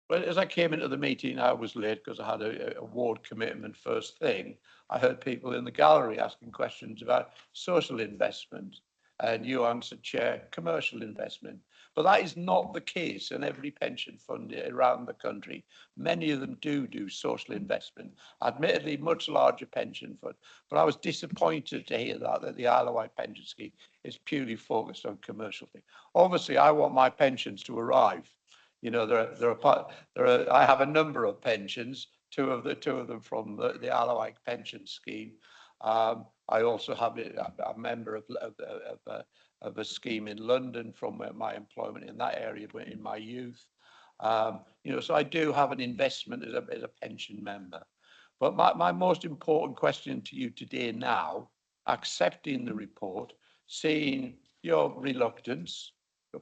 S11: Well, as I came into the meeting, I was late because I had a ward commitment first thing. I heard people in the gallery asking questions about social investment, and you answered, Chair, commercial investment. But that is not the case in every pension fund around the country. Many of them do social investment, admittedly much larger pension fund. But I was disappointed to hear that the Isle of Wight pension scheme is purely focused on commercial things. Obviously, I want my pensions to arrive. You know, I have a number of pensions, two of them from the Isle of Wight pension scheme. I also have a member of a scheme in London from my employment in that area in my youth. You know, so I do have an investment as a pension member. But my most important question to you today now, accepting the report, seeing your reluctance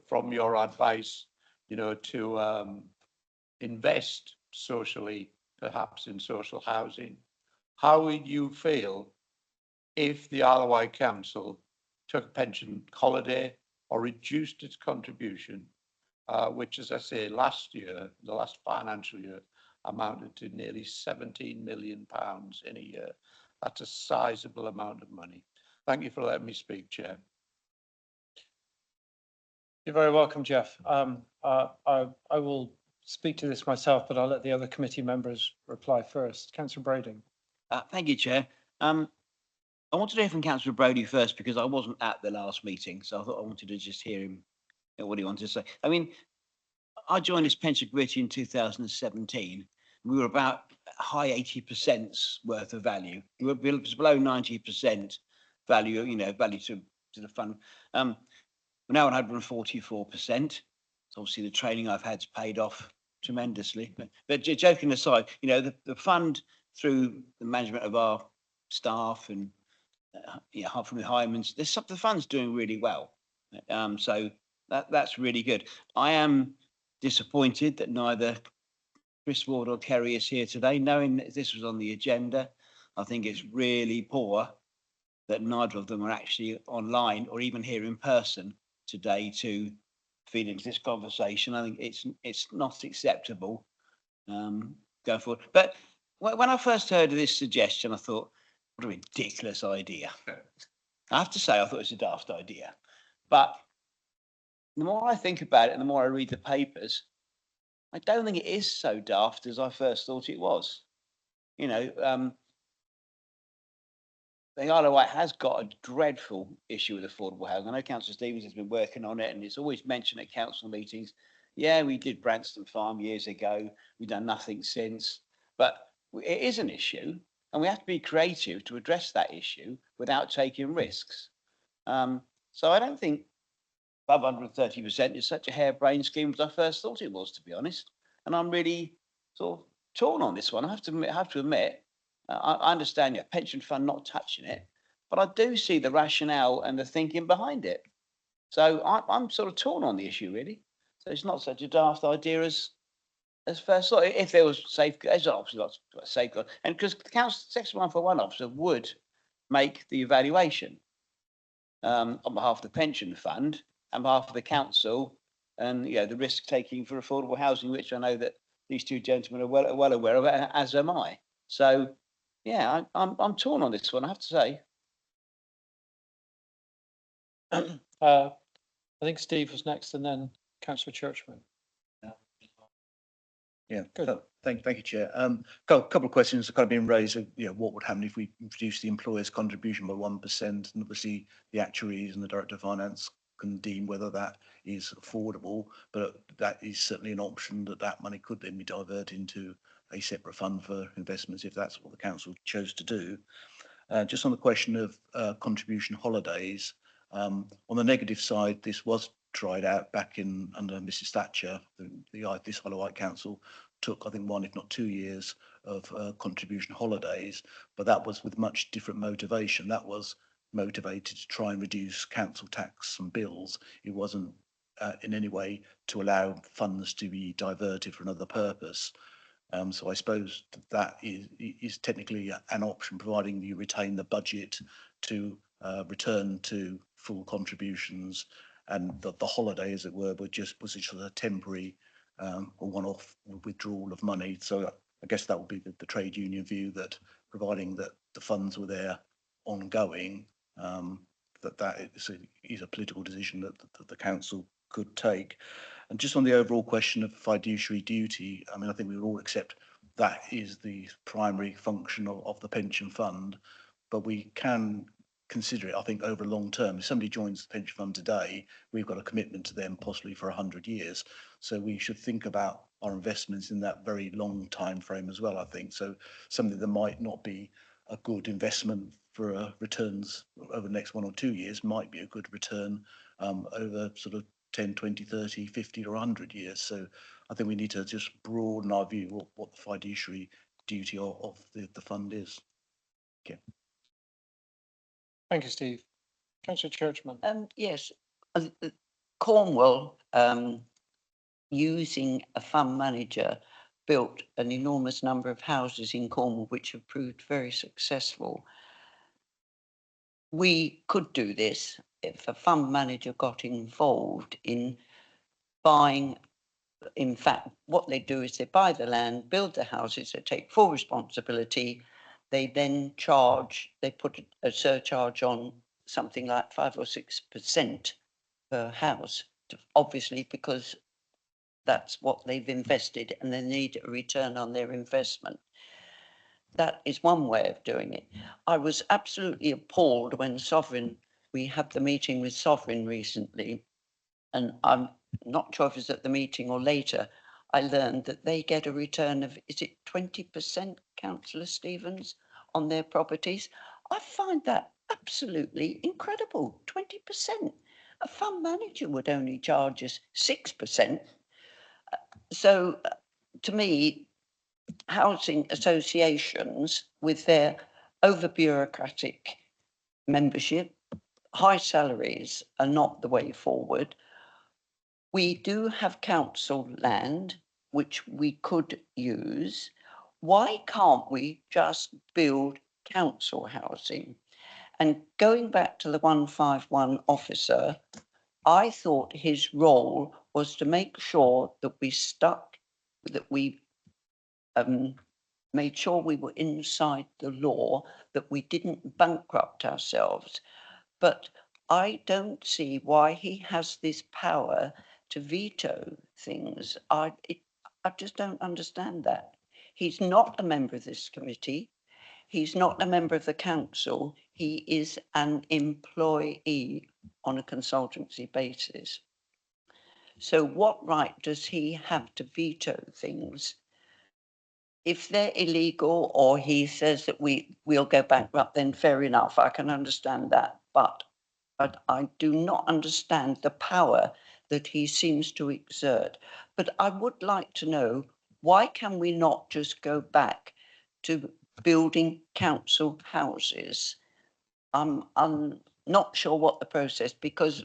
S11: from your advice, you know, to invest socially, perhaps in social housing. How would you feel if the Isle of Wight Council took a pension holiday or reduced its contribution, which, as I say, last year, the last financial year, amounted to nearly £17 million in a year? That's a sizable amount of money. Thank you for letting me speak, Chair.
S1: You're very welcome, Jeff. I will speak to this myself, but I'll let the other committee members reply first. Councillor Brading.
S2: Thank you, Chair. I wanted to hear from Councillor Brodie first because I wasn't at the last meeting, so I thought I wanted to just hear him, what he wanted to say. I mean, I joined this pension committee in 2017. We were about high 80% worth of value. We were below 90% value, you know, value to the fund. We're now at 144%. So obviously the training I've had's paid off tremendously. But joking aside, you know, the fund through the management of our staff and from the Hyman's, the fund's doing really well. So that's really good. I am disappointed that neither Chris Ward or Kerry is here today, knowing that this was on the agenda. I think it's really poor that neither of them are actually online or even here in person today to feed into this conversation. I think it's not acceptable going forward. But when I first heard of this suggestion, I thought, what a ridiculous idea. I have to say, I thought it was a daft idea. But the more I think about it and the more I read the papers, I don't think it is so daft as I first thought it was. You know, the Isle of Wight has got a dreadful issue with affordable housing. I know Councillor Stevens has been working on it and it's always mentioned at council meetings. Yeah, we did Branston Farm years ago. We've done nothing since. But it is an issue and we have to be creative to address that issue without taking risks. So I don't think above 130% is such a harebrained scheme as I first thought it was, to be honest. And I'm really sort of torn on this one. I have to admit, I understand your pension fund not touching it, but I do see the rationale and the thinking behind it. So I'm sort of torn on the issue, really. So it's not such a daft idea as first thought. If there was safeguard, there's obviously lots of safeguard, and because the council Section 141 officer would make the evaluation on behalf of the pension fund, on behalf of the council, and the risk taking for affordable housing, which I know that these two gentlemen are well aware of, as am I. So, yeah, I'm torn on this one, I have to say.
S1: I think Steve was next, and then Councillor Churchman.
S10: Yeah,
S1: Good.
S10: Thank you, Chair. Couple of questions have kind of been raised. What would happen if we reduce the employer's contribution by 1%? And obviously, the actuaries and the Director of Finance can deem whether that is affordable, but that is certainly an option that money could then be diverted into a separate fund for investments if that's what the council chose to do. Just on the question of contribution holidays, on the negative side, this was tried out back under Mrs Thatcher, this Isle of Wight Council took, I think, 1, if not 2 years of contribution holidays, but that was with much different motivation. That was motivated to try and reduce council tax and bills. It wasn't in any way to allow funds to be diverted for another purpose. So I suppose that is technically an option, providing you retain the budget to return to full contributions, and the holiday, as it were, was just a temporary or one-off withdrawal of money. So I guess that would be the trade union view, that providing that the funds were there ongoing, that is a political decision that the council could take. And just on the overall question of fiduciary duty, I mean, I think we would all accept that is the primary function of the pension fund, but we can consider it, I think, over long term. If somebody joins the pension fund today, we've got a commitment to them possibly for 100 years. So we should think about our investments in that very long time frame as well, I think. So something that might not be a good investment for returns over the next 1 or 2 years might be a good return over sort of 10, 20, 30, 50 or 100 years. So I think we need to just broaden our view of what the fiduciary duty of the fund is. Okay.
S1: Thank you, Steve. Councillor Churchman.
S8: Yes, Cornwall, using a fund manager, built an enormous number of houses in Cornwall, which have proved very successful. We could do this if a fund manager got involved in buying. In fact, what they do is they buy the land, build the houses, they take full responsibility. They then they put a surcharge on something like 5 or 6% per house, obviously because that's what they've invested and they need a return on their investment. That is one way of doing it. I was absolutely appalled when we had the meeting with Sovereign recently, and I'm not sure if it was at the meeting or later, I learned that they get a return of, is it 20%, Councillor Stevens, on their properties? I find that absolutely incredible, 20%. A fund manager would only charge us 6%. So to me, housing associations with their over-bureaucratic membership, high salaries are not the way forward. We do have council land, which we could use. Why can't we just build council housing? And going back to the 151 officer, I thought his role was to make sure that we made sure we were inside the law, that we didn't bankrupt ourselves. But I don't see why he has this power to veto things. I just don't understand that. He's not a member of this committee. He's not a member of the council. He is an employee on a consultancy basis. So what right does he have to veto things? If they're illegal or he says that we'll go bankrupt, then fair enough, I can understand that. But I do not understand the power that he seems to exert. But I would like to know, why can we not just go back to building council houses? I'm not sure what the process, because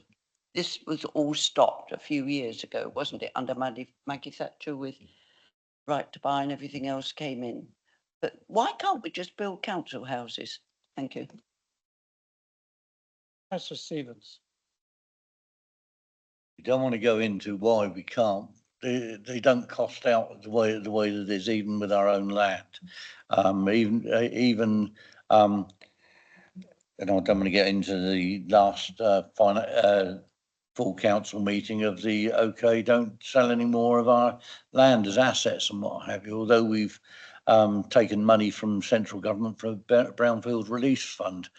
S8: this was all stopped a few years ago, wasn't it, under Maggie Thatcher, with right to buy and everything else came in. But why can't we just build council houses? Thank you.
S1: Councillor Stevens.
S12: You don't want to go into why we can't. They don't cost out the way that it is, even with our own land. Even and I don't want to get into the last full council meeting of the OK, don't sell any more of our land as assets and what have you, although we've taken money from central government for a brownfield release fund,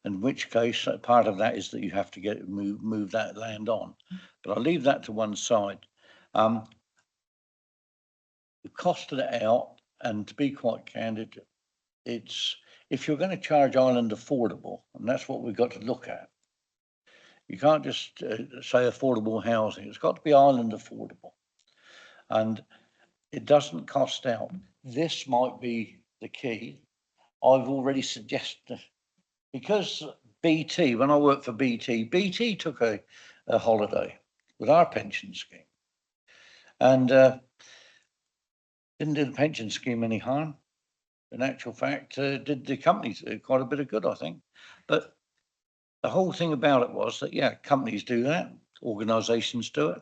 S12: in which case part of that is that you have to move that land on. But I'll leave that to one side. The cost of it out, and to be quite candid, it's, if you're going to charge island affordable, and that's what we've got to look at, you can't just say affordable housing. It's got to be island affordable. And it doesn't cost out. This might be the key. I've already suggested, because BT, when I worked for BT took a holiday with our pension scheme. And didn't do the pension scheme any harm. In actual fact, did the companies quite a bit of good, I think. But the whole thing about it was that, yeah, companies do that, organisations do it.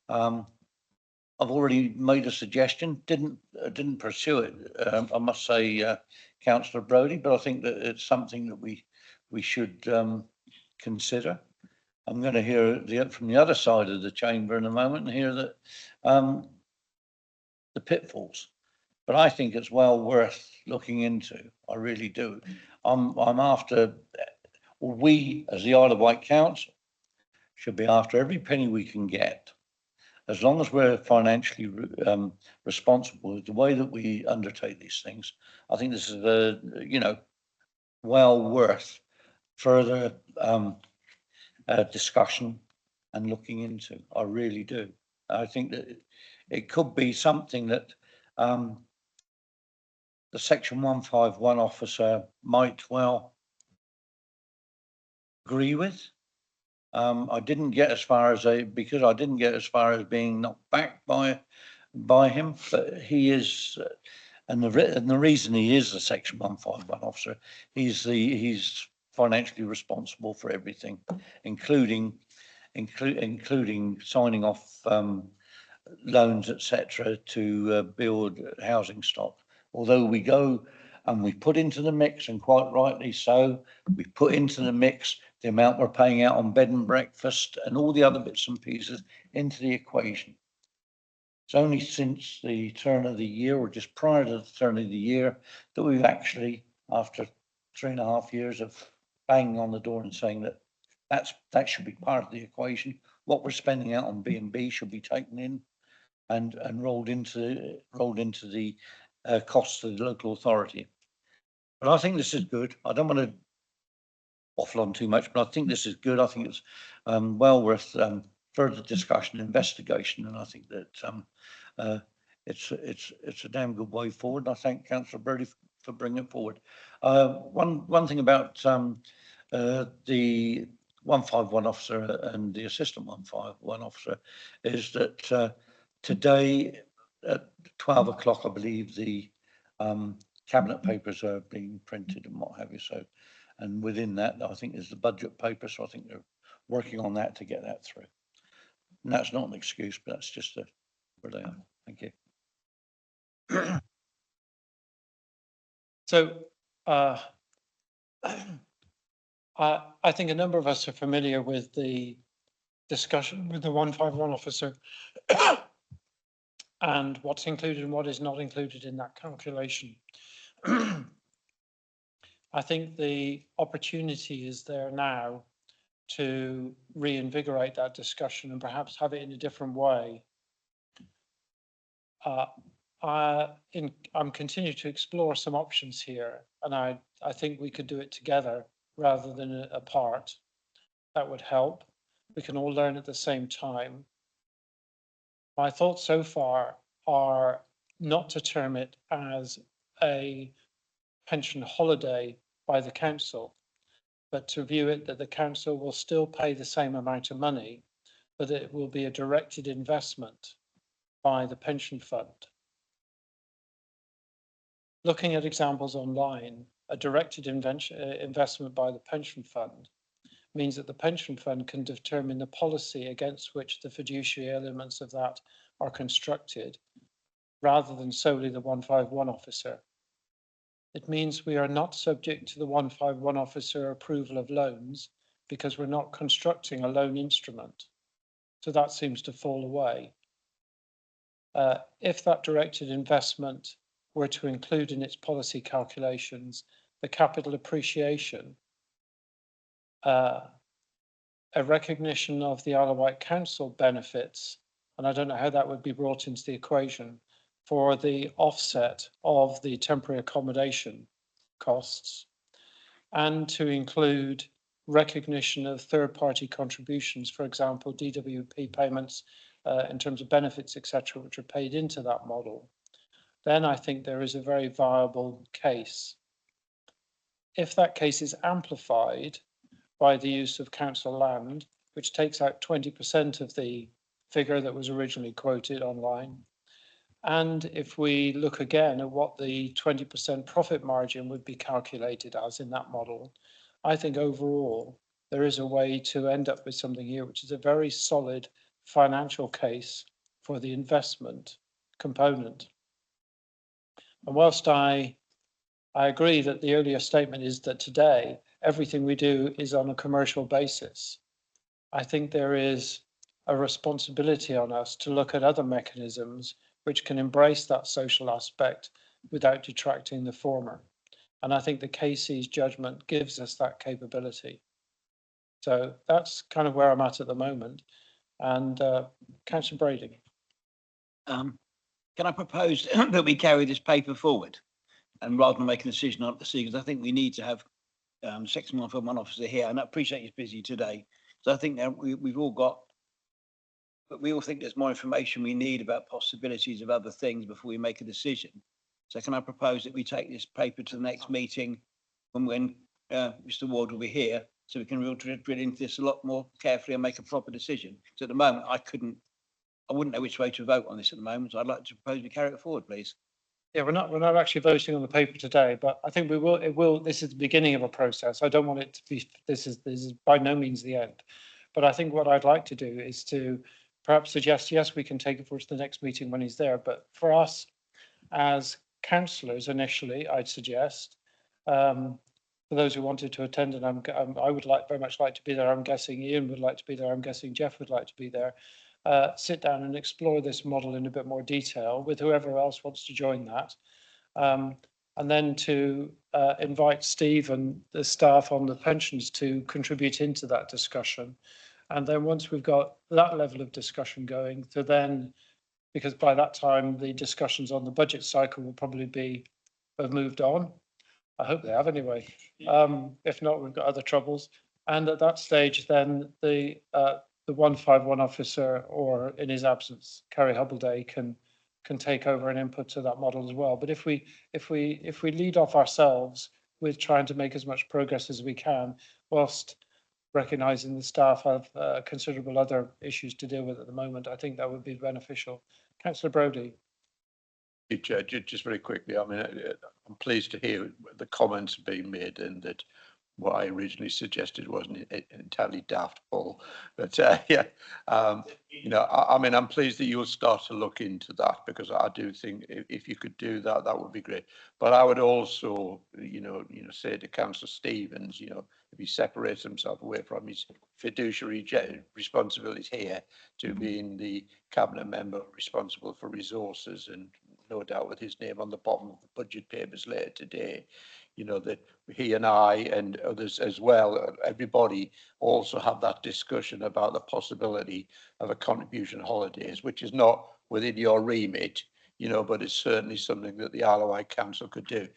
S12: I've already made a suggestion, didn't pursue it. I must say, Councillor Brodie, but I think that it's something that we should consider. I'm going to hear from the other side of the chamber in a moment and hear that the pitfalls. But I think it's well worth looking into. I really do. I'm after, we as the Isle of Wight Council should be after every penny we can get. As long as we're financially responsible with the way that we undertake these things, I think this is well worth further discussion and looking into. I really do. I think that it could be something that the Section 151 officer might well agree with. I didn't get as far as because I didn't get as far as being knocked back by him, but he is, and the reason he is a Section 151 officer, he's financially responsible for everything, including signing off loans, etc., to build housing stock. Although we go and we put into the mix, and quite rightly so, we put into the mix the amount we're paying out on bed and breakfast and all the other bits and pieces into the equation. It's only since the turn of the year, or just prior to the turn of the year, that we've actually, after 3.5 years of banging on the door and saying that should be part of the equation. What we're spending out on B&B should be taken in and rolled into the costs of the local authority. But I think this is good. I don't want to waffle on too much, but I think this is good. I think it's well worth further discussion, investigation, and I think that it's a damn good way forward. And I thank Councillor Brodie for bringing it forward. One thing about the 151 officer and the assistant 151 officer is that today at 12 o'clock, I believe the cabinet papers are being printed and what have you. So, and within that, I think there's the budget paper. So I think they're working on that to get that through. And that's not an excuse, but that's just where they are. Thank you.
S1: So I think a number of us are familiar with the discussion with the 151 officer and what's included and what is not included in that calculation. I think the opportunity is there now to reinvigorate that discussion and perhaps have it in a different way. I'm continuing to explore some options here, and I think we could do it together rather than apart. That would help. We can all learn at the same time. My thoughts so far are not to term it as a pension holiday by the council, but to view it that the council will still pay the same amount of money, but it will be a directed investment by the pension fund. Looking at examples online, a directed investment by the pension fund means that the pension fund can determine the policy against which the fiduciary elements of that are constructed, rather than solely the 151 officer. It means we are not subject to the 151 officer approval of loans because we're not constructing a loan instrument. So that seems to fall away. If that directed investment were to include in its policy calculations the capital appreciation, a recognition of the Isle of Wight Council benefits, and I don't know how that would be brought into the equation, for the offset of the temporary accommodation costs, and to include recognition of third-party contributions, for example, DWP payments in terms of benefits, etc., which are paid into that model, then I think there is a very viable case. If that case is amplified by the use of council land, which takes out 20% of the figure that was originally quoted online, and if we look again at what the 20% profit margin would be calculated as in that model, I think overall there is a way to end up with something here which is a very solid financial case for the investment component. And whilst I agree that the earlier statement is that today everything we do is on a commercial basis, I think there is a responsibility on us to look at other mechanisms which can embrace that social aspect without detracting the former. And I think the KC's judgment gives us that capability. So that's kind of where I'm at the moment. And Councillor Brady.
S2: Can I propose that we carry this paper forward, and rather than make a decision on the because I think we need to have Section 141 officer here, and I appreciate he's busy today. So I think that we've all got, but we all think there's more information we need about possibilities of other things before we make a decision. So can I propose that we take this paper to the next meeting when Mr. Ward will be here, so we can really drill into this a lot more carefully and make a proper decision? So at the moment, I wouldn't know which way to vote on this at the moment. So I'd like to propose we carry it forward, please.
S1: Yeah, we're not actually voting on the paper today, but I think we will. It will. This is the beginning of a process. I don't want it to be. This is by no means the end. But I think what I'd like to do is to perhaps suggest, yes, we can take it forward to the next meeting when he's there. But for us as councillors, initially, I'd suggest for those who wanted to attend, and I would very much like to be there. I'm guessing Ian would like to be there. I'm guessing Jeff would like to be there. Sit down and explore this model in a bit more detail with whoever else wants to join that. And then to invite Steve and the staff on the pensions to contribute into that discussion. And then once we've got that level of discussion going, to then, because by that time the discussions on the budget cycle will probably have moved on. I hope they have anyway. If not, we've got other troubles. And at that stage, then the 151 officer, or in his absence, Kerry Hubbleday, can take over and input to that model as well. But if we lead off ourselves with trying to make as much progress as we can, whilst recognising the staff have considerable other issues to deal with at the moment, I think that would be beneficial. Councillor Brodie.
S11: Just very quickly, I mean, I'm pleased to hear the comments being made, and that what I originally suggested wasn't entirely daft, Paul. But yeah, you know, I mean, I'm pleased that you'll start to look into that, because I do think if you could do that, that would be great. But I would also, you know, say to Councillor Stevens, you know, if he separates himself away from his fiduciary responsibilities here to being the cabinet member responsible for resources, and no doubt with his name on the bottom of the budget papers later today, you know, that he and I and others as well, everybody also have that discussion about the possibility of a contribution holidays, which is not within your remit, you know, but it's certainly something that the Isle of Wight Council could do.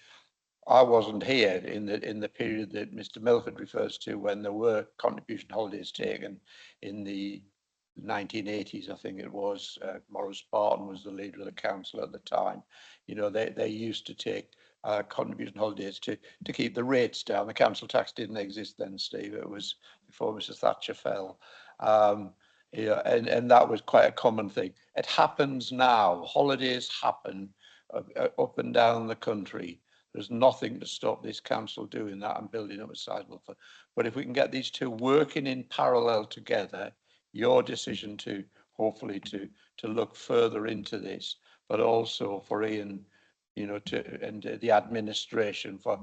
S11: I wasn't here in the period that Mr. Milford refers to, when there were contribution holidays taken in the 1980s, I think it was. Maurice Barton was the leader of the council at the time. You know, they used to take contribution holidays to keep the rates down. The council tax didn't exist then, Steve. It was before Mrs. Thatcher fell. Yeah, and that was quite a common thing. It happens now. Holidays happen up and down the country. There's nothing to stop this council doing that and building up a sizable fund. But if we can get these two working in parallel together, your decision to hopefully to look further into this, but also for Ian, you know, and the administration for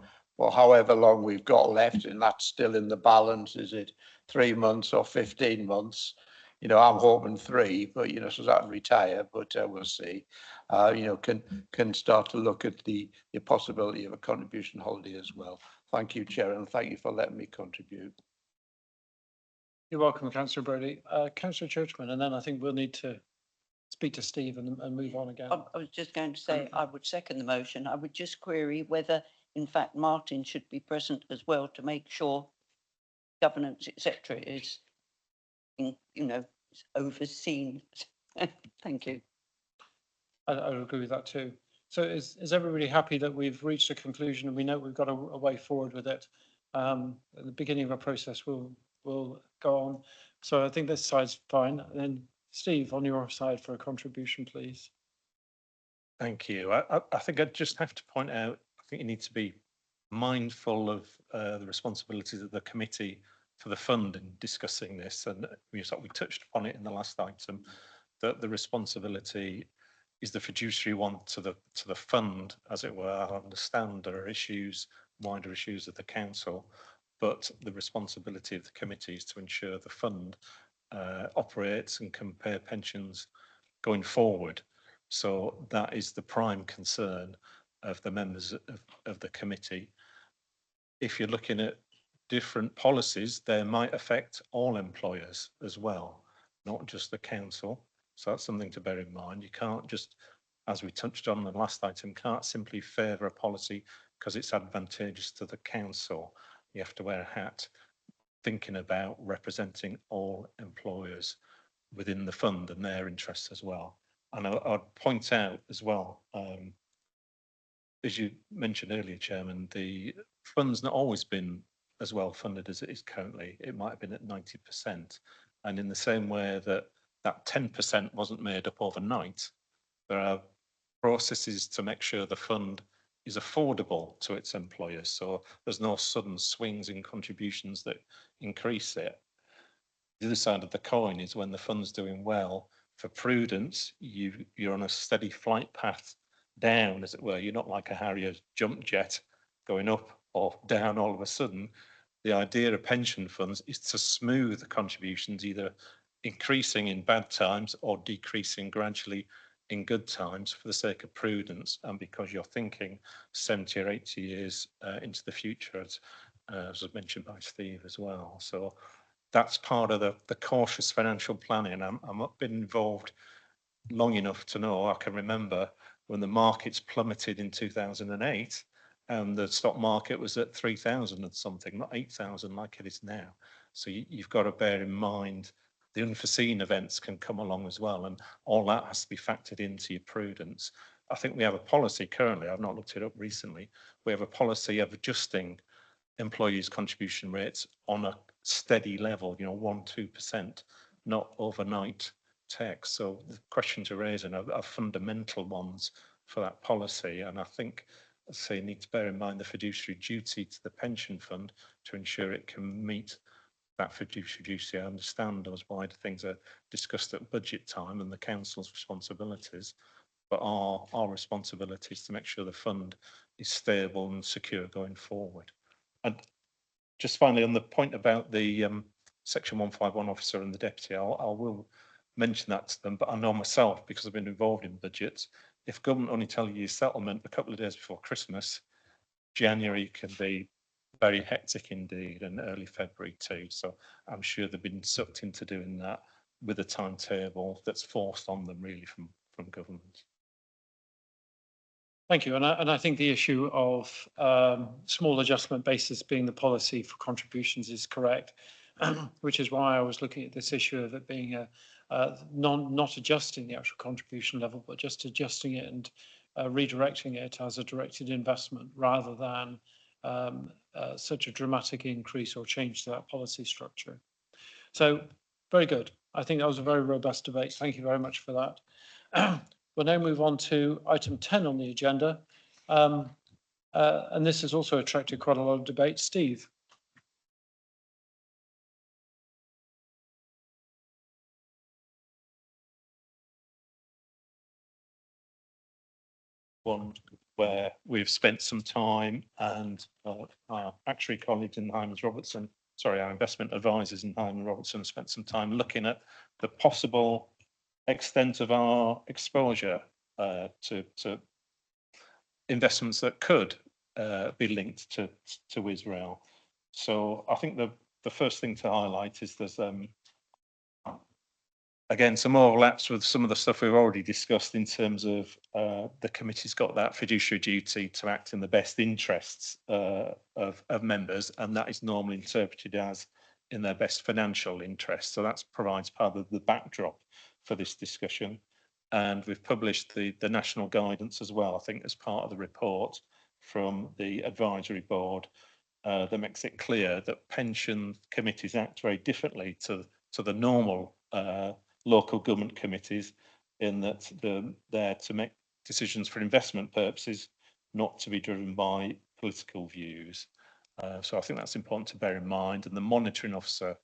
S11: however long we've got left, and that's still in the balance. Is it 3 months or 15 months? You know, I'm hoping 3, but you know, so that retire, but we'll see. You know, can start to look at the possibility of a contribution holiday as well. Thank you, Chair, and thank you for letting me contribute.
S1: You're welcome, Councillor Brodie. Councillor Churchman, and then I think we'll need to speak to Steve and move on again.
S8: I was just going to say, I would second the motion. I would just query whether, in fact, Martin should be present as well to make sure governance, etc., is, you know, overseen Thank you.
S1: I would agree with that too. So is everybody happy that we've reached a conclusion and we know we've got a way forward with it? At the beginning of a process will go on. So I think this side's fine. And then Steve, on your side for a contribution, please.
S4: Thank you. I think I just have to point out, I think you need to be mindful of the responsibilities of the committee for the fund in discussing this. And we touched upon it in the last item, that the responsibility is the fiduciary one to the fund, as it were. I understand there are issues, wider issues of the council, but the responsibility of the committee is to ensure the fund operates and can pay pensions going forward. So that is the prime concern of the members of the committee. If you're looking at different policies, they might affect all employers as well, not just the council. So that's something to bear in mind. You can't just, as we touched on the last item, can't simply favour a policy because it's advantageous to the council. You have to wear a hat thinking about representing all employers within the fund and their interests as well. And I'd point out as well, as you mentioned earlier, Chairman, the fund's not always been as well funded as it is currently. It might have been at 90%. And in the same way that 10% wasn't made up overnight, there are processes to make sure the fund is affordable to its employers. So there's no sudden swings in contributions that increase it. The other side of the coin is when the fund's doing well, for prudence, you're on a steady flight path down, as it were. You're not like a Harrier jump jet going up or down all of a sudden. The idea of pension funds is to smooth the contributions, either increasing in bad times or decreasing gradually in good times for the sake of prudence, and because you're thinking 70 or 80 years into the future, as was mentioned by Steve as well. So that's part of the cautious financial planning. I've been involved long enough to know, I can remember when the markets plummeted in 2008 and the stock market was at 3,000 and something, not 8,000 like it is now. So you've got to bear in mind the unforeseen events can come along as well, and all that has to be factored into your prudence. I think we have a policy currently, I've not looked it up recently, we have a policy of adjusting employees' contribution rates on a steady level, 1-2%, not overnight tech. So the question to raise are fundamental ones for that policy. And I think, you need to bear in mind the fiduciary duty to the pension fund to ensure it can meet that fiduciary duty. I understand those wider things are discussed at budget time and the council's responsibilities, but our responsibility is to make sure the fund is stable and secure going forward. And just finally, on the point about the Section 151 officer and the deputy, I will mention that to them, but I know myself, because I've been involved in budgets, if government only tell you settlement a couple of days before Christmas, January can be very hectic indeed, and early February too. So I'm sure they've been sucked into doing that with a timetable that's forced on them really from government.
S1: Thank you. And I think the issue of small adjustment basis being the policy for contributions is correct, which is why I was looking at this issue of it being not adjusting the actual contribution level, but just adjusting it and redirecting it as a directed investment rather than such a dramatic increase or change to that policy structure. So very good. I think that was a very robust debate. Thank you very much for that. We'll now move on to item 10 on the agenda. And this has also attracted quite a lot of debate. Steve.
S4: One where we've spent some time, and our actuary colleagues in Hyman Robertson, our investment advisors in Hyman Robertson spent some time looking at the possible extent of our exposure to investments that could be linked to Israel. So I think the first thing to highlight is there's again some overlaps with some of the stuff we've already discussed in terms of the committee's got that fiduciary duty to act in the best interests of members, and that is normally interpreted as in their best financial interest. So that provides part of the backdrop for this discussion. And we've published the national guidance as well, I think, as part of the report from the advisory board that makes it clear that pension committees act very differently to the normal local government committees, in that they're there to make decisions for investment purposes, not to be driven by political views. So I think that's important to bear in mind. And the monitoring officer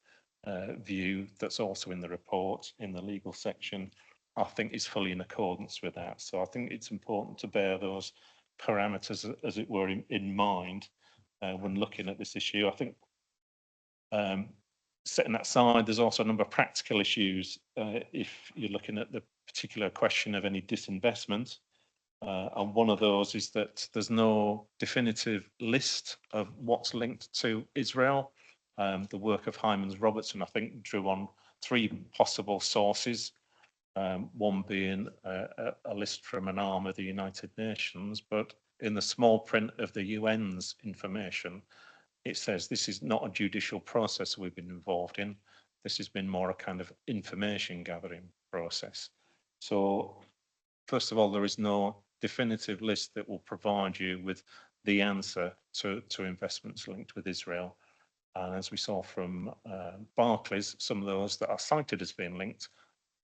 S4: view that's also in the report, in the legal section, I think is fully in accordance with that. So I think it's important to bear those parameters, as it were, in mind when looking at this issue. I think setting that aside, there's also a number of practical issues if you're looking at the particular question of any disinvestment. And one of those is that there's no definitive list of what's linked to Israel. The work of Hymans Robertson, I think, drew on 3 possible sources, one being a list from an arm of the United Nations, but in the small print of the UN's information, it says this is not a judicial process we've been involved in. This has been more a kind of information gathering process. So first of all, there is no definitive list that will provide you with the answer to investments linked with Israel. And as we saw from Barclays, some of those that are cited as being linked,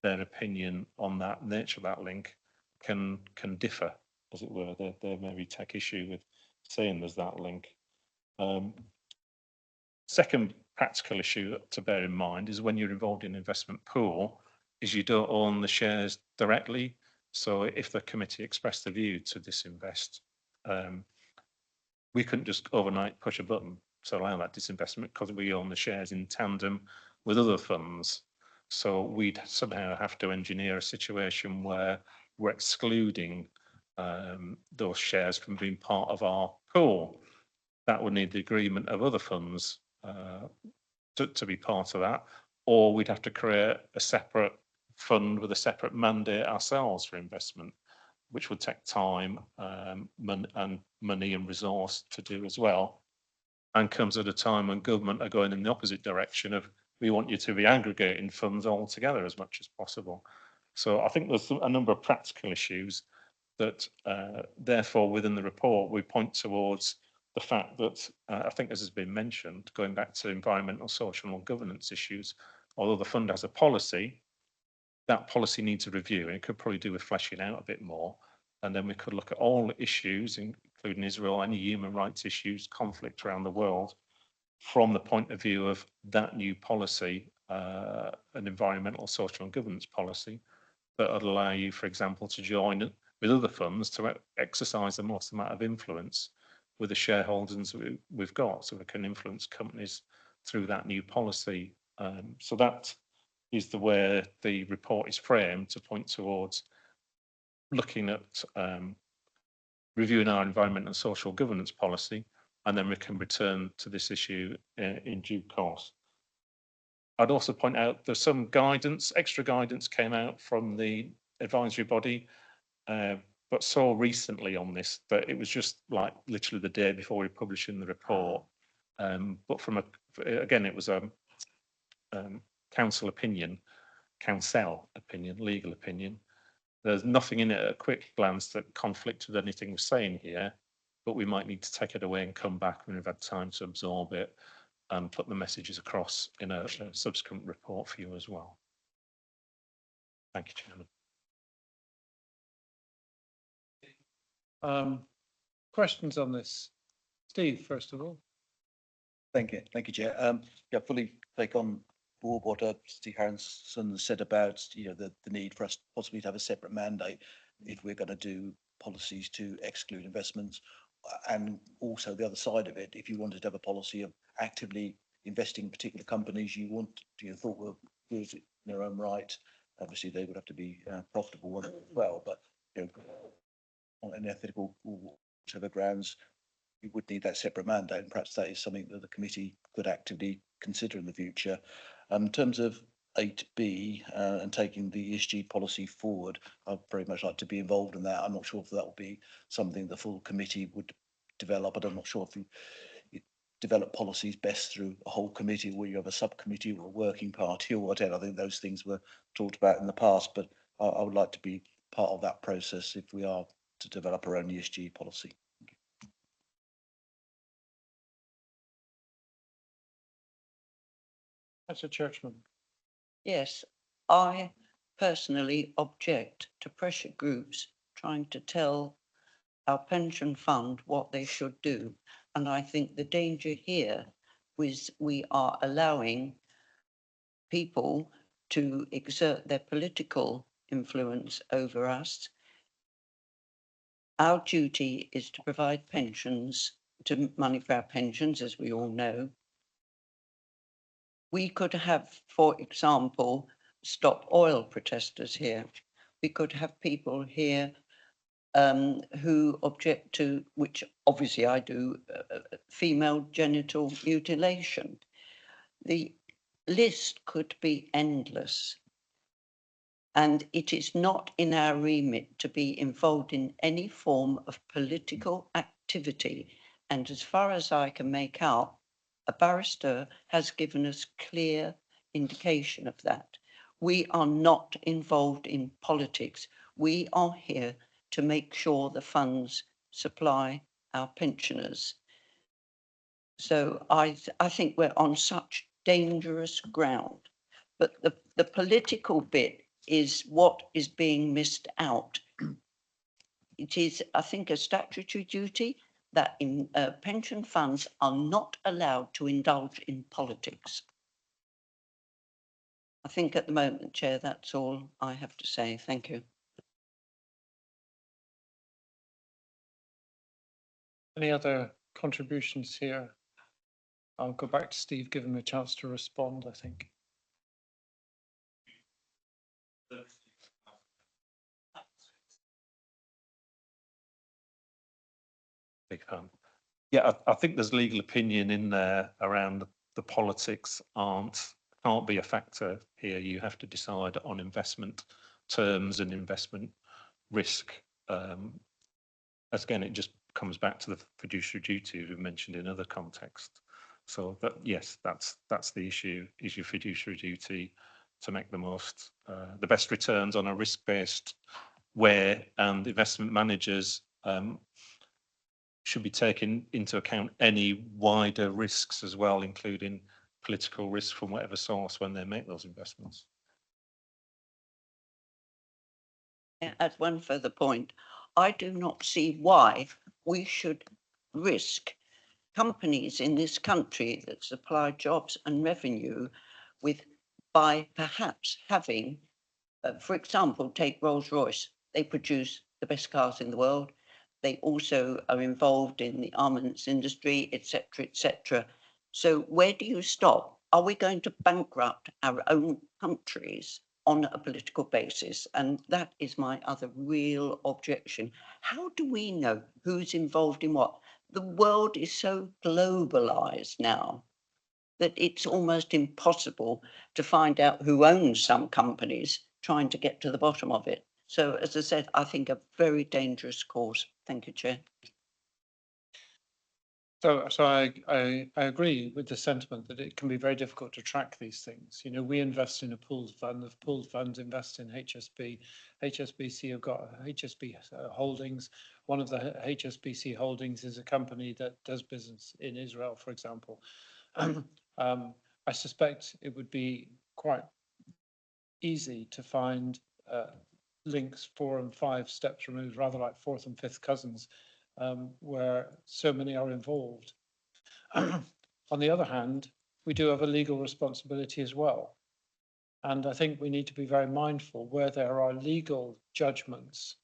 S4: their opinion on that nature of that link can differ, as it were. They maybe take issue with saying there's that link. Second practical issue to bear in mind is when you're involved in an investment pool, is you don't own the shares directly. So if the committee expressed the view to disinvest, we couldn't just overnight push a button to allow that disinvestment, because we own the shares in tandem with other funds. So we'd somehow have to engineer a situation where we're excluding those shares from being part of our pool. That would need the agreement of other funds to be part of that, or we'd have to create a separate fund with a separate mandate ourselves for investment, which would take time and money and resource to do as well, and comes at a time when government are going in the opposite direction of, we want you to be aggregating funds all together as much as possible. So I think there's a number of practical issues that therefore within the report we point towards the fact that I think, as has been mentioned, going back to environmental, social and governance issues, although the fund has a policy, that policy needs a review, and it could probably do with fleshing out a bit more. And then we could look at all issues, including Israel, any human rights issues, conflict around the world, from the point of view of that new policy, an environmental, social and governance policy, that would allow you, for example, to join with other funds to exercise the most amount of influence with the shareholders we've got, so we can influence companies through that new policy. So that is the way the report is framed, to point towards looking at reviewing our environment and social governance policy, and then we can return to this issue in due course. I'd also point out there's some guidance, extra guidance came out from the advisory body, but so recently on this that it was just like literally the day before we were publishing the report. But from again, it was a council opinion, legal opinion. There's nothing in it at a quick glance that conflicts with anything we're saying here, but we might need to take it away and come back when we've had time to absorb it and put the messages across in a subsequent report for you as well. Thank you, Chairman.
S1: Questions on this? Steve, first of all.
S10: Thank you, Chair. Yeah, fully take on board what Steve Harrison said about the need for us possibly to have a separate mandate if we're going to do policies to exclude investments, and also the other side of it, if you wanted to have a policy of actively investing in particular companies you thought were good in their own right, obviously they would have to be profitable as well, but on an ethical or whatever grounds, you would need that separate mandate, and perhaps that is something that the committee could actively consider in the future. In terms of 8B and taking the ESG policy forward, I'd very much like to be involved in that. I'm not sure if that will be something the full committee would develop, but I'm not sure if develop policies best through a whole committee, where you have a subcommittee or a working party or whatever. I think those things were talked about in the past, but I would like to be part of that process if we are to develop our own ESG policy.
S1: That's a Churchman.
S8: Yes, I personally object to pressure groups trying to tell our pension fund what they should do. And I think the danger here is we are allowing people to exert their political influence over us. Our duty is to provide pensions, to money for our pensions, as we all know. We could have, for example, stop oil protesters here. We could have people here who object to, which obviously I do, female genital mutilation. The list could be endless. And it is not in our remit to be involved in any form of political activity. And as far as I can make out, a barrister has given us clear indication of that. We are not involved in politics. We are here to make sure the funds supply our pensioners. So I think we're on such dangerous ground. But the political bit is what is being missed out. It is, I think, a statutory duty that in pension funds are not allowed to indulge in politics. I think at the moment, Chair, that's all I have to say. Thank you.
S1: Any other contributions here? I'll go back to Steve, give him a chance to respond, I think.
S4: Big fan. Yeah, I think there's legal opinion in there around the politics can't be a factor here. You have to decide on investment terms and investment risk. As again, it just comes back to the fiduciary duty we mentioned in other contexts. So that, yes, that's the issue, is your fiduciary duty to make the best returns on a risk-based way, and investment managers should be taking into account any wider risks as well, including political risk from whatever source when they make those investments.
S8: Add one further point. I do not see why we should risk companies in this country that supply jobs and revenue by perhaps having, for example, take Rolls-Royce. They produce the best cars in the world. They also are involved in the armaments industry, etc., etc. So where do you stop? Are we going to bankrupt our own countries on a political basis? And that is my other real objection. How do we know who's involved in what? The world is so globalized now that it's almost impossible to find out who owns some companies, trying to get to the bottom of it. So, as I said, I think a very dangerous course. Thank you, Chair.
S1: So I agree with the sentiment that it can be very difficult to track these things. You know, we invest in a pooled fund. The pooled funds invest in HSB. HSBC have got HSB holdings. One of the HSBC holdings is a company that does business in Israel, for example. I suspect it would be quite easy to find links 4 and 5 steps removed, rather like fourth and fifth cousins, where so many are involved. On the other hand, we do have a legal responsibility as well. And I think we need to be very mindful where there are legal judgments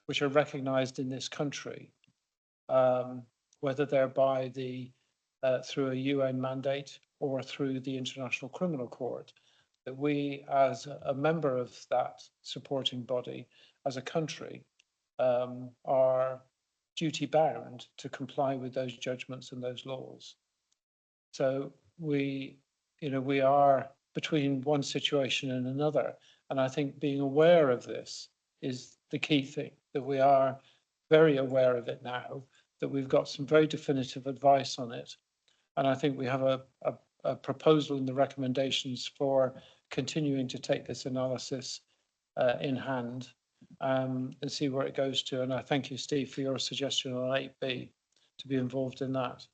S1: which are recognized in this country, whether they're by through a UN mandate or through the International Criminal Court, that we as a member of that supporting body, as a country, are duty bound to comply with those judgments and those laws. So we are between one situation and another. And I think being aware of this is the key thing, that we are very aware of it now, that we've got some very definitive advice on it. And I think we have a proposal in the recommendations for continuing to take this analysis in hand and see where it goes to. And I thank you, Steve, for your suggestion on 8B to be involved in that.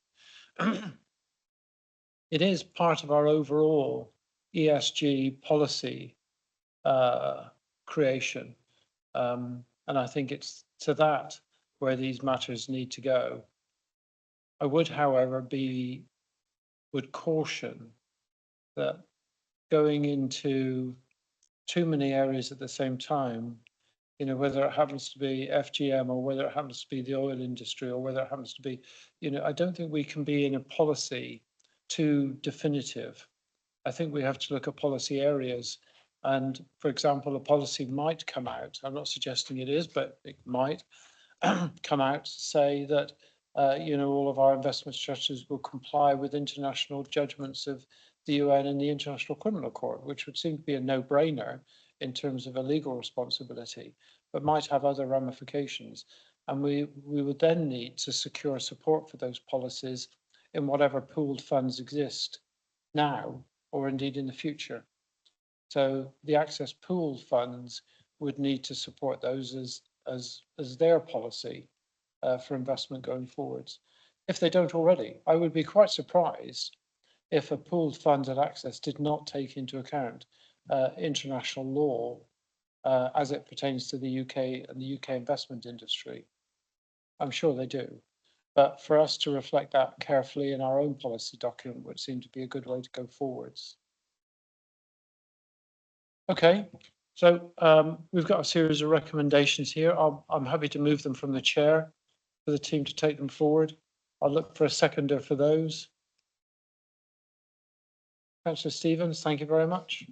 S1: It is part of our overall ESG policy creation. And I think it's to that where these matters need to go. I would, however, would caution that going into too many areas at the same time, you know, whether it happens to be FGM or whether it happens to be the oil industry or whether it happens to be, you know, I don't think we can be in a policy too definitive. I think we have to look at policy areas. And for example, a policy might come out, I'm not suggesting it is, but it might come out to say that, you know, all of our investment strategies will comply with international judgments of the UN and the International Criminal Court, which would seem to be a no-brainer in terms of a legal responsibility, but might have other ramifications. And we would then need to secure support for those policies in whatever pooled funds exist now or indeed in the future. So the access pooled funds would need to support those as their policy for investment going forwards. If they don't already, I would be quite surprised if a pooled fund at Access did not take into account international law as it pertains to the UK and the UK investment industry. I'm sure they do. But for us to reflect that carefully in our own policy document would seem to be a good way to go forwards. Okay, so we've got a series of recommendations here. I'm happy to move them from the chair for the team to take them forward. I'll look for a seconder for those. Councillor Stevens, thank you very much.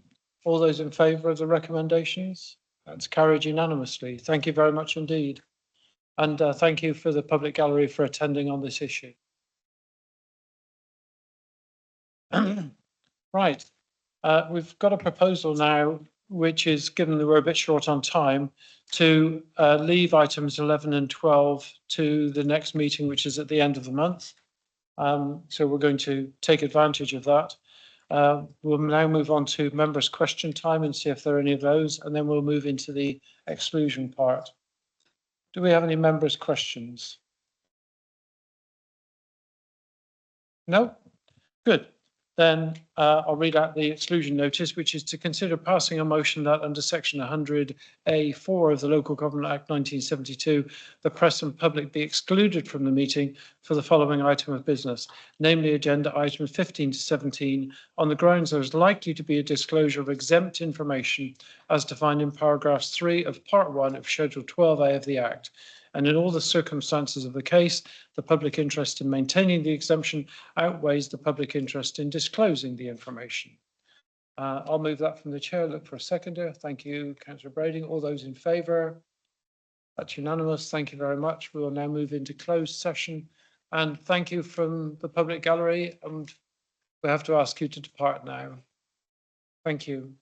S1: All those in favour of the recommendations? That's carried unanimously. Thank you very much indeed. And thank you for the public gallery for attending on this issue. Right, we've got a proposal now, which is, given that we're a bit short on time, to leave items 11 and 12 to the next meeting, which is at the end of the month. So we're going to take advantage of that. We'll now move on to members' question time and see if there are any of those, and then we'll move into the exclusion part. Do we have any members' questions? No? Good. Then I'll read out the exclusion notice, which is to consider passing a motion that under section 100A4 of the Local Government Act 1972, the press and public be excluded from the meeting for the following item of business, namely agenda items 15 to 17, on the grounds there is likely to be a disclosure of exempt information as defined in paragraphs 3 of part 1 of schedule 12A of the Act. And in all the circumstances of the case, the public interest in maintaining the exemption outweighs the public interest in disclosing the information. I'll move that from the chair. Look for a seconder. Thank you, Councillor Brading. All those in favour? That's unanimous. Thank you very much. We will now move into closed session. And thank you from the public gallery. And we have to ask you to depart now. Thank you.